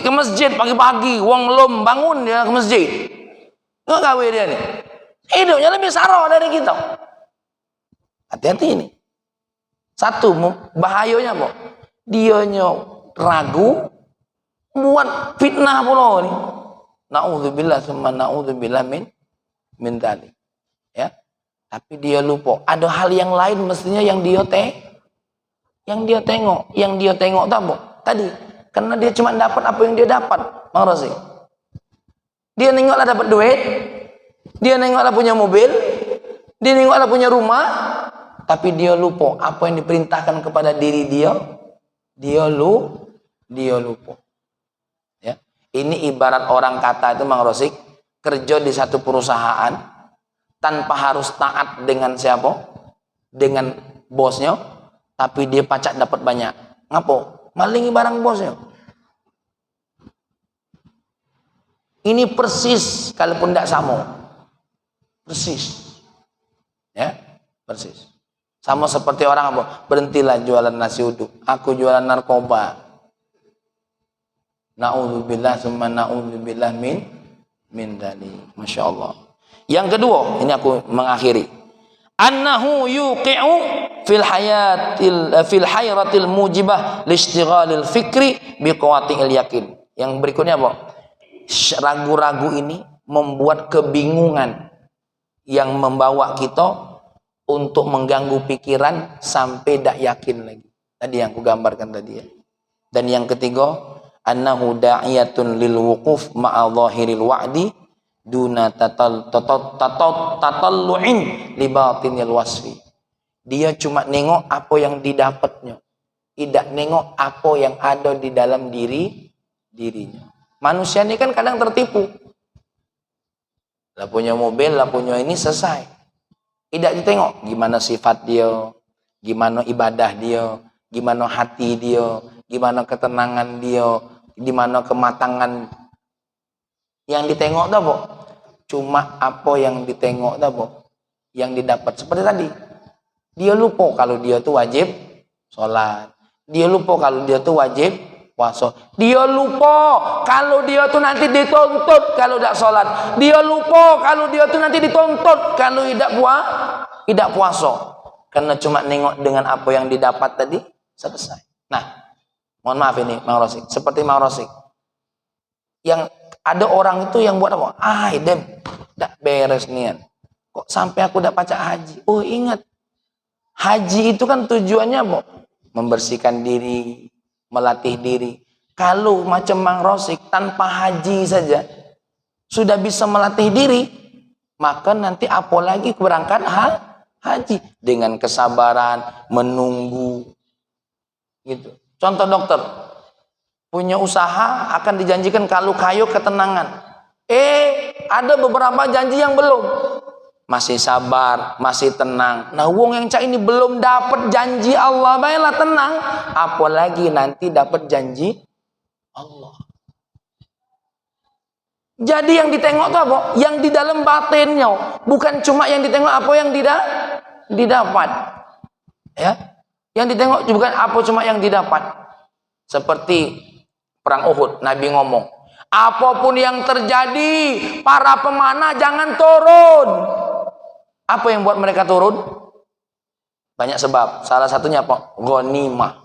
ke masjid pagi-pagi, wong lom bangun dia ke masjid. Nggak gawe dia nih. Hidupnya lebih saro dari kita. Hati-hati ini. Satu bahayanya apa? Dianya ragu, buat fitnah pula nih. Naudzubillah summa naudzubillah min dzalik. Ya. Tapi dia lupa ada hal yang lain mestinya yang dia tengok. Yang dia tengok tak tadi, karena dia cuma dapat apa yang dia dapat. Marasi. Dia nengoklah dapat duit, dia nengoklah punya mobil, dia nengoklah punya rumah, tapi dia lupa apa yang diperintahkan kepada diri dia. Dia lupa. Ya. Ini ibarat orang kata itu Mang Rosik, kerja di satu perusahaan tanpa harus taat dengan siapa? Dengan bosnya, tapi dia pacak dapat banyak. Ngapo? Malingi barang bosnya. Ini persis, kalaupun tidak sama. Persis. Ya, persis. Sama seperti orang apa? Berhentilah jualan nasi uduk. Aku jualan narkoba. Na'udzubillah summa na'udzubillah min dzalik. Masya Allah. Yang kedua, ini aku mengakhiri. Annahu yuqi'u fil hayratil mujibah listighalil fikri biqawati'il yakin. Yang berikutnya apa? Ragu-ragu ini membuat kebingungan yang membawa kita untuk mengganggu pikiran sampai tak yakin lagi. Tadi yang aku gambarkan tadi ya. Dan yang ketiga, annahu da'iyatun lil wuquf ma'a zahiril wa'di duna tatallu'in li batinil wasfi. Dia cuma nengok apa yang didapatnya, tidak nengok apa yang ada di dalam dirinya. Manusia ini kan kadang tertipu. Lah punya mobil, lah punya ini selesai. Tidak ditengok gimana sifat dia, gimana ibadah dia, gimana hati dia, gimana ketenangan dia, gimana kematangan. Yang ditengok dah, cuma apa yang ditengok dah, yang didapat. Seperti tadi, dia lupa kalau dia tuh wajib sholat, dia lupa kalau dia tuh wajib puasa, dia lupa kalau dia tuh nanti dituntut kalau tidak sholat, dia lupa kalau dia tuh nanti dituntut kalau tidak puasa, karena cuma nengok dengan apa yang didapat tadi, selesai. Nah, mohon maaf ini Mang Rosik, seperti Mang Rosik, yang ada orang itu yang buat apa? Dem, tak beres nian. Kok sampai aku dapat pacak haji? Oh ingat, haji itu kan tujuannya apa? Membersihkan diri, melatih diri. Kalau macam Mang Rosik tanpa haji saja sudah bisa melatih diri, maka nanti apalagi berangkat haji dengan kesabaran, menunggu gitu. Contoh dokter, punya usaha akan dijanjikan kalau kayu ketenangan. Ada beberapa janji yang belum. Masih sabar, masih tenang. Nah, wong yang cak ini belum dapat janji Allah, baiklah tenang. Apalagi nanti dapat janji Allah. Jadi yang ditengok itu apa? Yang di dalam batinnya, bukan cuma yang ditengok apa yang didapat. Ya, yang ditengok bukan apa cuma yang didapat. Seperti perang Uhud, Nabi ngomong, apapun yang terjadi, para pemanah jangan turun. Apa yang buat mereka turun? Banyak sebab. Salah satunya apa? Ghanimah.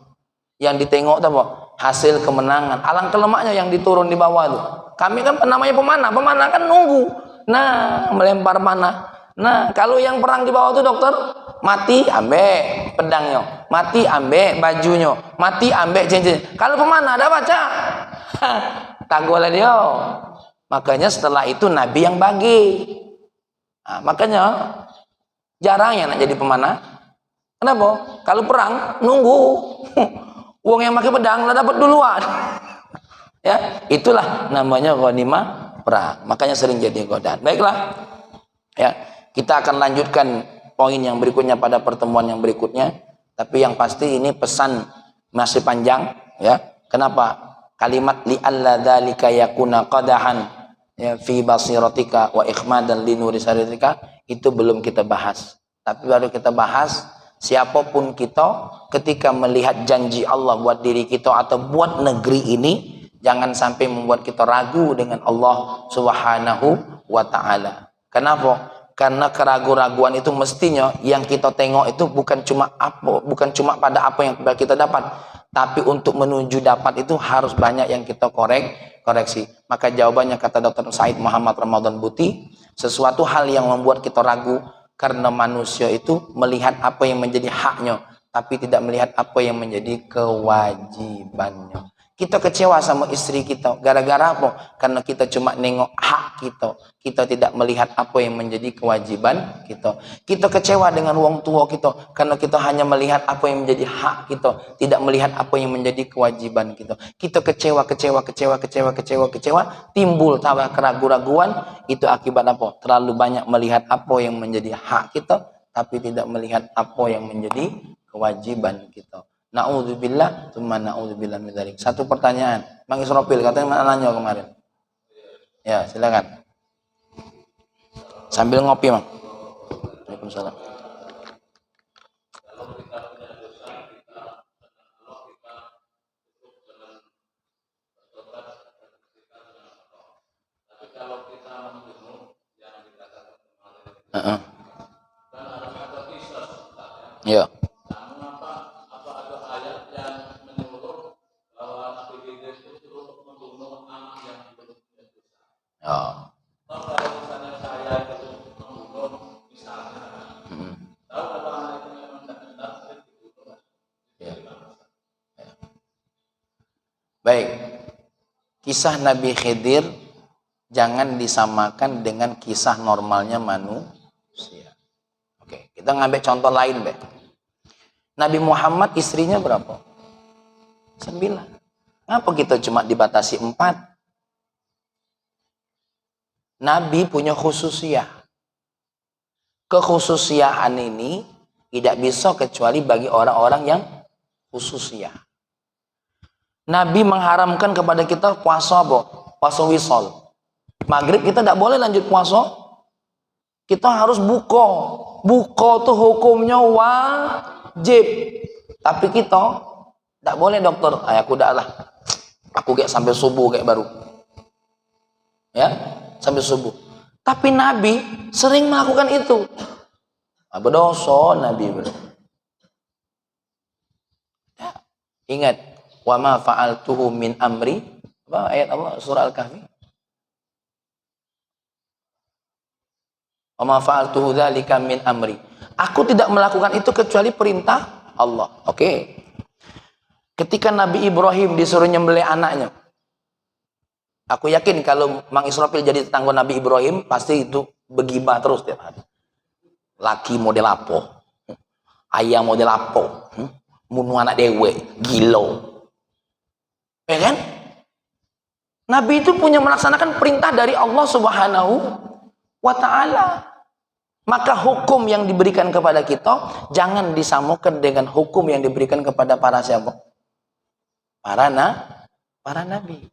Yang ditengok itu apa? Hasil kemenangan. Alangkah lemaknya yang diturun di bawah itu. Kami kan namanya pemanah. Pemanah kan nunggu. Nah, melempar panah. Nah, kalau yang perang di bawah itu dokter, mati ambek pedangnya, mati ambek bajunya, mati ambek cincin. Kalau pemanah ada baca. Tanggulah dia. Makanya setelah itu Nabi yang bagi. Nah, makanya jarang yang nak jadi pemanah. Kenapa? Kalau perang nunggu. Uang yang pakai pedang lah dapat duluan. Ya, itulah namanya ghanimah perang. Makanya sering jadi godaan. Baiklah. Ya, kita akan lanjutkan poin yang berikutnya pada pertemuan yang berikutnya. Tapi yang pasti ini pesan masih panjang, ya. Kenapa? Kalimat li alla dzalika yakuna qadahan ya fi basiratika wa ikhmadan li nuri saritika itu belum kita bahas. Tapi baru kita bahas siapapun kita ketika melihat janji Allah buat diri kita atau buat negeri ini, jangan sampai membuat kita ragu dengan Allah Subhanahu wa taala. Kenapa? Karena keraguan-raguan itu mestinya yang kita tengok itu bukan cuma pada apa yang kita dapat, tapi untuk menuju dapat itu harus banyak yang kita koreksi. Maka jawabannya kata Dr. Said Muhammad Ramadan Buti, sesuatu hal yang membuat kita ragu karena manusia itu melihat apa yang menjadi haknya, tapi tidak melihat apa yang menjadi kewajibannya. Kita kecewa sama istri kita gara-gara apa? Karena kita cuma nengok hak kita. Kita tidak melihat apa yang menjadi kewajiban kita. Kita kecewa dengan wong tua kita karena kita hanya melihat apa yang menjadi hak kita, tidak melihat apa yang menjadi kewajiban kita. Kita kecewa, timbul tambah keraguan-raguan. Itu akibat apa? Terlalu banyak melihat apa yang menjadi hak kita, tapi tidak melihat apa yang menjadi kewajiban kita. Na'udzubillah, tsumma na'udzubillah min dzalik. Satu pertanyaan, Bang Israfil katanya nanya kemarin. Ya, silakan. Sambil ngopi, Bang. Waalaikumsalam. Ya. Oh. Baik, kisah Nabi Khidir jangan disamakan dengan kisah normalnya manusia. Oke, kita ngambil contoh lain, Be. Nabi Muhammad istrinya berapa? 9. Kenapa kita cuma dibatasi 4? Nabi punya khususiyah. Kekhususiaan ini tidak bisa kecuali bagi orang-orang yang khususiyah. Nabi mengharamkan kepada kita puasa apa? Puasa wisol. Maghrib kita tidak boleh lanjut puasa. Kita harus buka. Buka tuh hukumnya wajib. Tapi kita tidak boleh, dokter. Aku dah lah. Aku kayak sampai subuh kayak baru. Ya, sampai subuh. Tapi Nabi sering melakukan itu. Berdosa Nabi. Ya. Ingat, wa ma fa'altuhu min amri. Apa ayat Allah surah Al-Kahfi? Wa ma fa'altuhu dzalika min amri. Aku tidak melakukan itu kecuali perintah Allah. Oke. Ketika Nabi Ibrahim disuruh nyembelih anaknya, aku yakin kalau Mang Israfil jadi tetangga Nabi Ibrahim, pasti itu begibah terus tiap hari. Laki model apa? Ayam model apa? Munu anak dewe, gilo. Ya kan? Nabi itu punya melaksanakan perintah dari Allah Subhanahu wa ta'ala. Maka hukum yang diberikan kepada kita jangan disamakan dengan hukum yang diberikan kepada para siapa? Para nabi.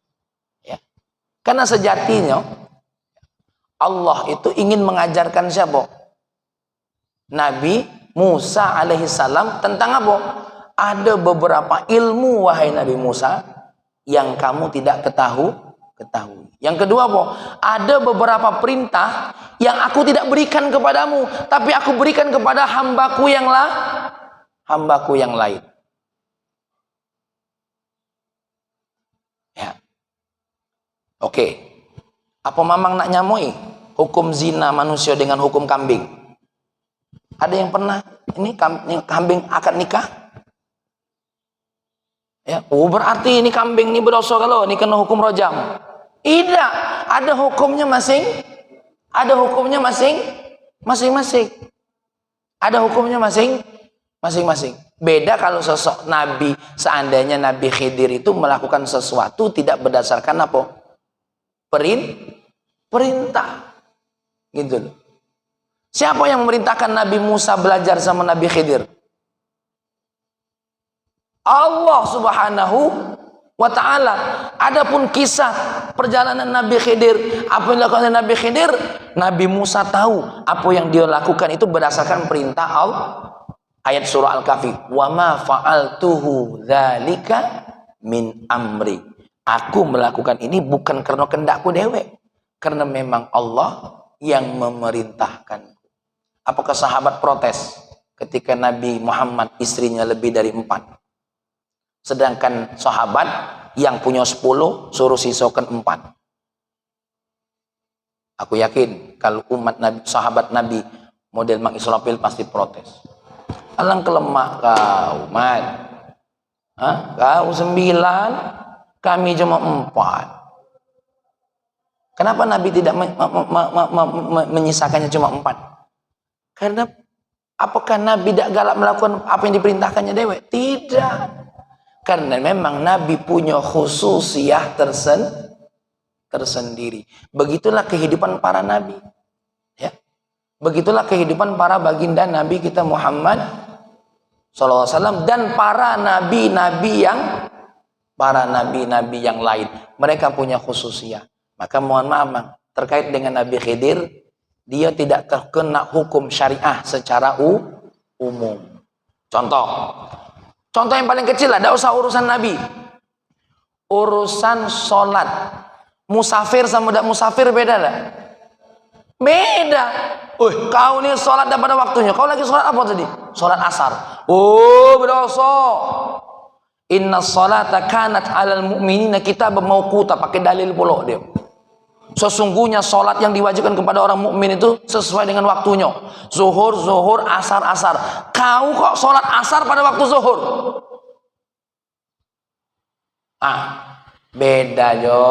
Ya. Karena sejatinya Allah itu ingin mengajarkan siapa? Nabi Musa alaihissalam tentang apa? Ada beberapa ilmu wahai Nabi Musa yang kamu tidak ketahui. Yang kedua apa? Ada beberapa perintah yang aku tidak berikan kepadamu, tapi aku berikan kepada hambaku yang lain. Ya. Oke. Apa mamang nak nyamoi hukum zina manusia dengan hukum kambing? Ada yang pernah ini kambing akad nikah? Ya, berarti ini kambing ini berdosa kalau ini kena hukum rajam. Tidak, ada hukumnya masing-masing. Ada hukumnya masing-masing. Beda kalau sosok nabi, seandainya Nabi Khidir itu melakukan sesuatu tidak berdasarkan apa? Perintah. Gitu loh. Siapa yang memerintahkan Nabi Musa belajar sama Nabi Khidir? Allah Subhanahu wa ta'ala. Adapun kisah perjalanan Nabi Khidir, apa yang dilakukan Nabi Khidir, Nabi Musa tahu apa yang dia lakukan itu berdasarkan perintah Allah. Ayat surah Al-Kahfi, wa ma fa'altuhu dzalika min amri. Aku melakukan ini bukan karena kehendakku dewek, karena memang Allah yang memerintahkan. Apakah sahabat protes ketika Nabi Muhammad istrinya lebih dari 4? Sedangkan sahabat yang punya 10 suruh sisakan 4. Aku yakin kalau umat Nabi, sahabat Nabi model Mang Israfil pasti protes. Alang kelemah kau, Mat. Kau 9, kami cuma 4. Kenapa Nabi tidak menyisakannya cuma 4? Karena apakah Nabi tidak galak melakukan apa yang diperintahkannya dewek? Tidak. Karena memang Nabi punya khususiyah tersendiri. Begitulah kehidupan para nabi. Ya. Begitulah kehidupan para baginda Nabi kita Muhammad SAW dan para nabi-nabi yang lain. Mereka punya khususiyah. Maka mohon maaf, terkait dengan Nabi Khidir, dia tidak terkena hukum syariah secara umum. Contoh yang paling kecil lah, tidak usah urusan Nabi. Urusan sholat. Musafir sama tidak musafir beda lah. Beda. Kau ini sholat pada waktunya. Kau lagi sholat apa tadi? Sholat asar. Berdosa. Inna sholata kanat alal mu'minina kitaban mauquta. Pakai dalil pula dia. Sesungguhnya sholat yang diwajibkan kepada orang mukmin itu sesuai dengan waktunya. Zuhur, asar. Kau kok sholat asar pada waktu zuhur? Beda jo.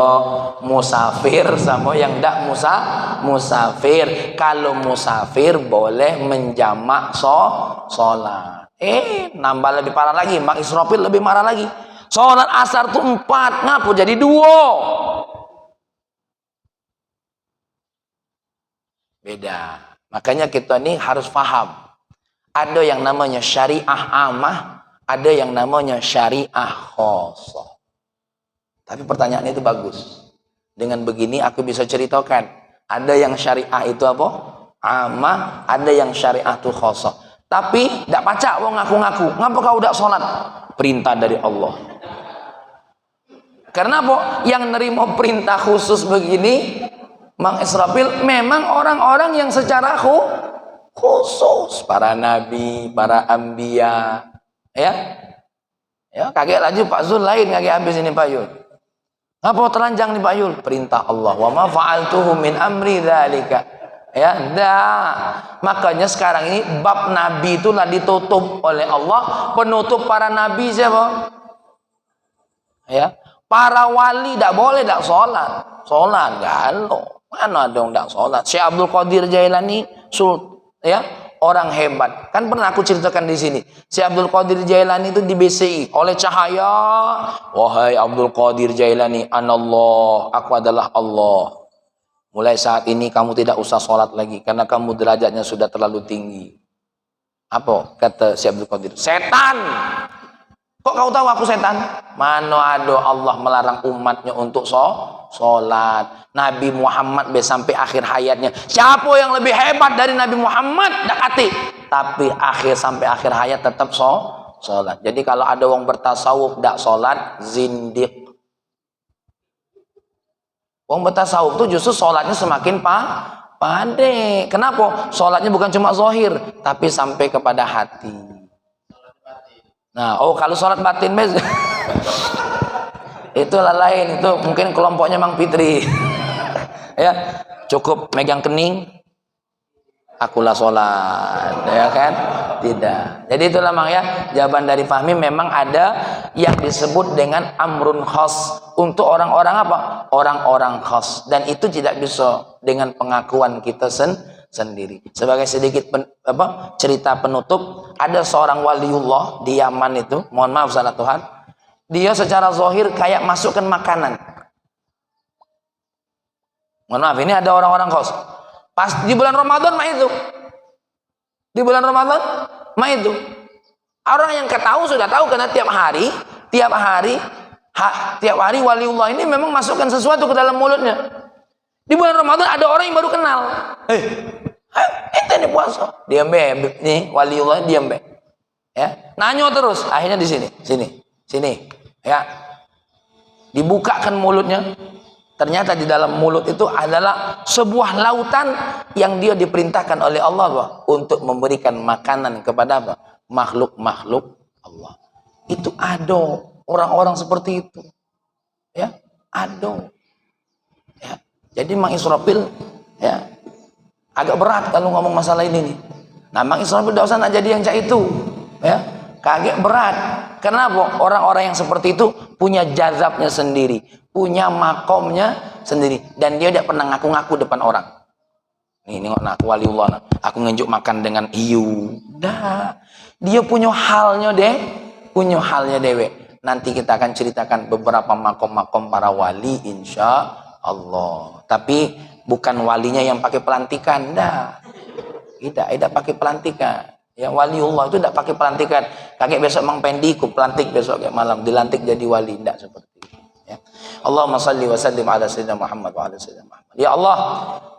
Musafir sama yang tidak musafir. Kalau musafir boleh menjamak sholat. Nambah lebih parah lagi. Mak Israfil lebih marah lagi. Sholat asar tuh 4, ngapa jadi 2? Beda. Makanya kita ini harus paham. Ada yang namanya syariah amah, ada yang namanya syariah khosoh. Tapi pertanyaan itu bagus. Dengan begini aku bisa ceritakan. Ada yang syariah itu apa? Amah, ada yang syariah itu khosoh. Tapi tidak pacak wong ngaku-ngaku. Ngapa kau tidak sholat? Perintah dari Allah. Karena apa? Yang nerima perintah khusus begini Mang Israfil memang orang-orang yang secara khusus, para nabi, para anbiya, ya, kaget laju Pak Zul lain kaget habis ini Pak Yul. Ngapa telanjang nih Pak Yul? Perintah Allah. Wa ma fa'altuhu min amri dzalika. Ya, makanya sekarang ini bab nabi itulah ditutup oleh Allah. Penutup para nabi siapa? Ya, para wali tidak boleh tidak sholat galau. Mana ada yang tidak sholat? Syekh Abdul Qadir Jailani, orang hebat. Kan pernah aku ceritakan di sini. Si Abdul Qadir Jailani itu di BCI oleh cahaya. Wahai Abdul Qadir Jailani, anallah, aku adalah Allah. Mulai saat ini kamu tidak usah sholat lagi karena kamu derajatnya sudah terlalu tinggi. Apa kata si Abdul Qadir? Setan. Kok kau tahu aku setan? Mana ada Allah melarang umatnya untuk sholat. Nabi Muhammad sampai akhir hayatnya. Siapa yang lebih hebat dari Nabi Muhammad? Dakati. Tapi sampai akhir hayat tetap sholat. Jadi kalau ada orang bertasawuf tidak sholat, zindiq. Orang bertasawuf itu justru sholatnya semakin pandai. Kenapa? Sholatnya bukan cuma zahir, tapi sampai kepada hati. Nah, kalau sholat batin itulah lain, itu mungkin kelompoknya Mang Fitri. Ya, cukup megang kening, akulah sholat, ya kan? Tidak. Jadi itulah Mang ya, jawaban dari Fahmi memang ada yang disebut dengan amrun khas untuk orang-orang apa? Orang-orang khas, dan itu tidak bisa dengan pengakuan kita sendiri. Sebagai sedikit cerita penutup, ada seorang waliullah di Yaman itu, mohon maaf salah Tuhan, dia secara zahir kayak masukkan makanan. Mohon maaf, ini ada orang-orang khas. Pas di bulan Ramadan mah itu. Di bulan Ramadan mah itu. Orang yang ketahu sudah tahu karena tiap hari waliullah ini memang masukkan sesuatu ke dalam mulutnya. Di bulan Ramadan ada orang yang baru kenal. Ente ini puasa. Diam be, nih waliullah diam be. Ya, nanyo terus. Akhirnya di sini. Ya. Dibukakan mulutnya. Ternyata di dalam mulut itu adalah sebuah lautan yang dia diperintahkan oleh Allah untuk memberikan makanan kepada makhluk-makhluk Allah. Itu ada orang-orang seperti itu. Ya, ada. Ya. Jadi Mang Israfil ya agak berat kalau ngomong masalah ini nih. Nah, Mang Israfil tidak usah nak jadi yang cak itu. Ya, kaget berat. Kenapa? Orang-orang yang seperti itu punya jazabnya sendiri, punya makomnya sendiri, dan dia tidak pernah ngaku-ngaku depan orang. Nih, aku waliullah, aku ngejuk makan dengan hiu. Dah, dia punya halnya dewe. Nanti kita akan ceritakan beberapa makom-makom para wali, insya Allah. Tapi bukan walinya yang pakai pelantikan, dah. Tidak pakai pelantikan. Yang waliullah itu tidak pakai pelantikan. Kakek besok Mang Pendi ku pelantik besok kayak malam dilantik jadi wali, tidak seperti itu. Ya. Allahumma salli wa sallim ala sayyidina Muhammad wa ala sayyidina Muhammad. Ya Allah,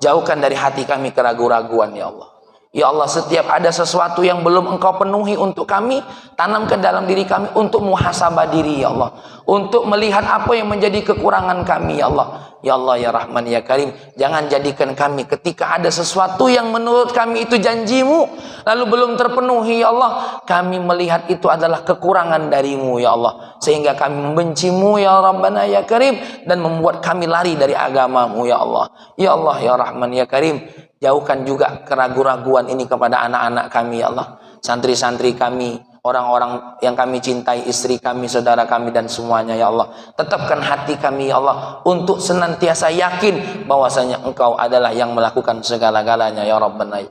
jauhkan dari hati kami keraguan-raguan ya Allah. Ya Allah, setiap ada sesuatu yang belum Engkau penuhi untuk kami, tanamkan dalam diri kami untuk muhasabah diri ya Allah, untuk melihat apa yang menjadi kekurangan kami ya Allah. Ya Allah ya Rahman ya Karim, jangan jadikan kami ketika ada sesuatu yang menurut kami itu janjimu lalu belum terpenuhi ya Allah, kami melihat itu adalah kekurangan darimu ya Allah, sehingga kami membencimu ya Rabbana ya Karim, dan membuat kami lari dari agamamu ya Allah. Ya Allah ya Rahman ya Karim, jauhkan juga keraguan-raguan ini kepada anak-anak kami ya Allah, santri-santri kami, orang-orang yang kami cintai, istri kami, saudara kami, dan semuanya ya Allah. Tetapkan hati kami ya Allah untuk senantiasa yakin bahwasanya Engkau adalah yang melakukan segala-galanya ya Rabbana.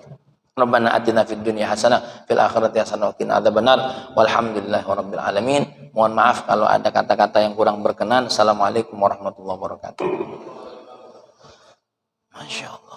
Rabbana atina fid dunya hasanah fil akhirati hasanah wa qina adzabannar. Walhamdulillahi rabbil alamin. Mohon maaf kalau ada kata-kata yang kurang berkenan. Assalamualaikum warahmatullahi wabarakatuh. Masya Allah.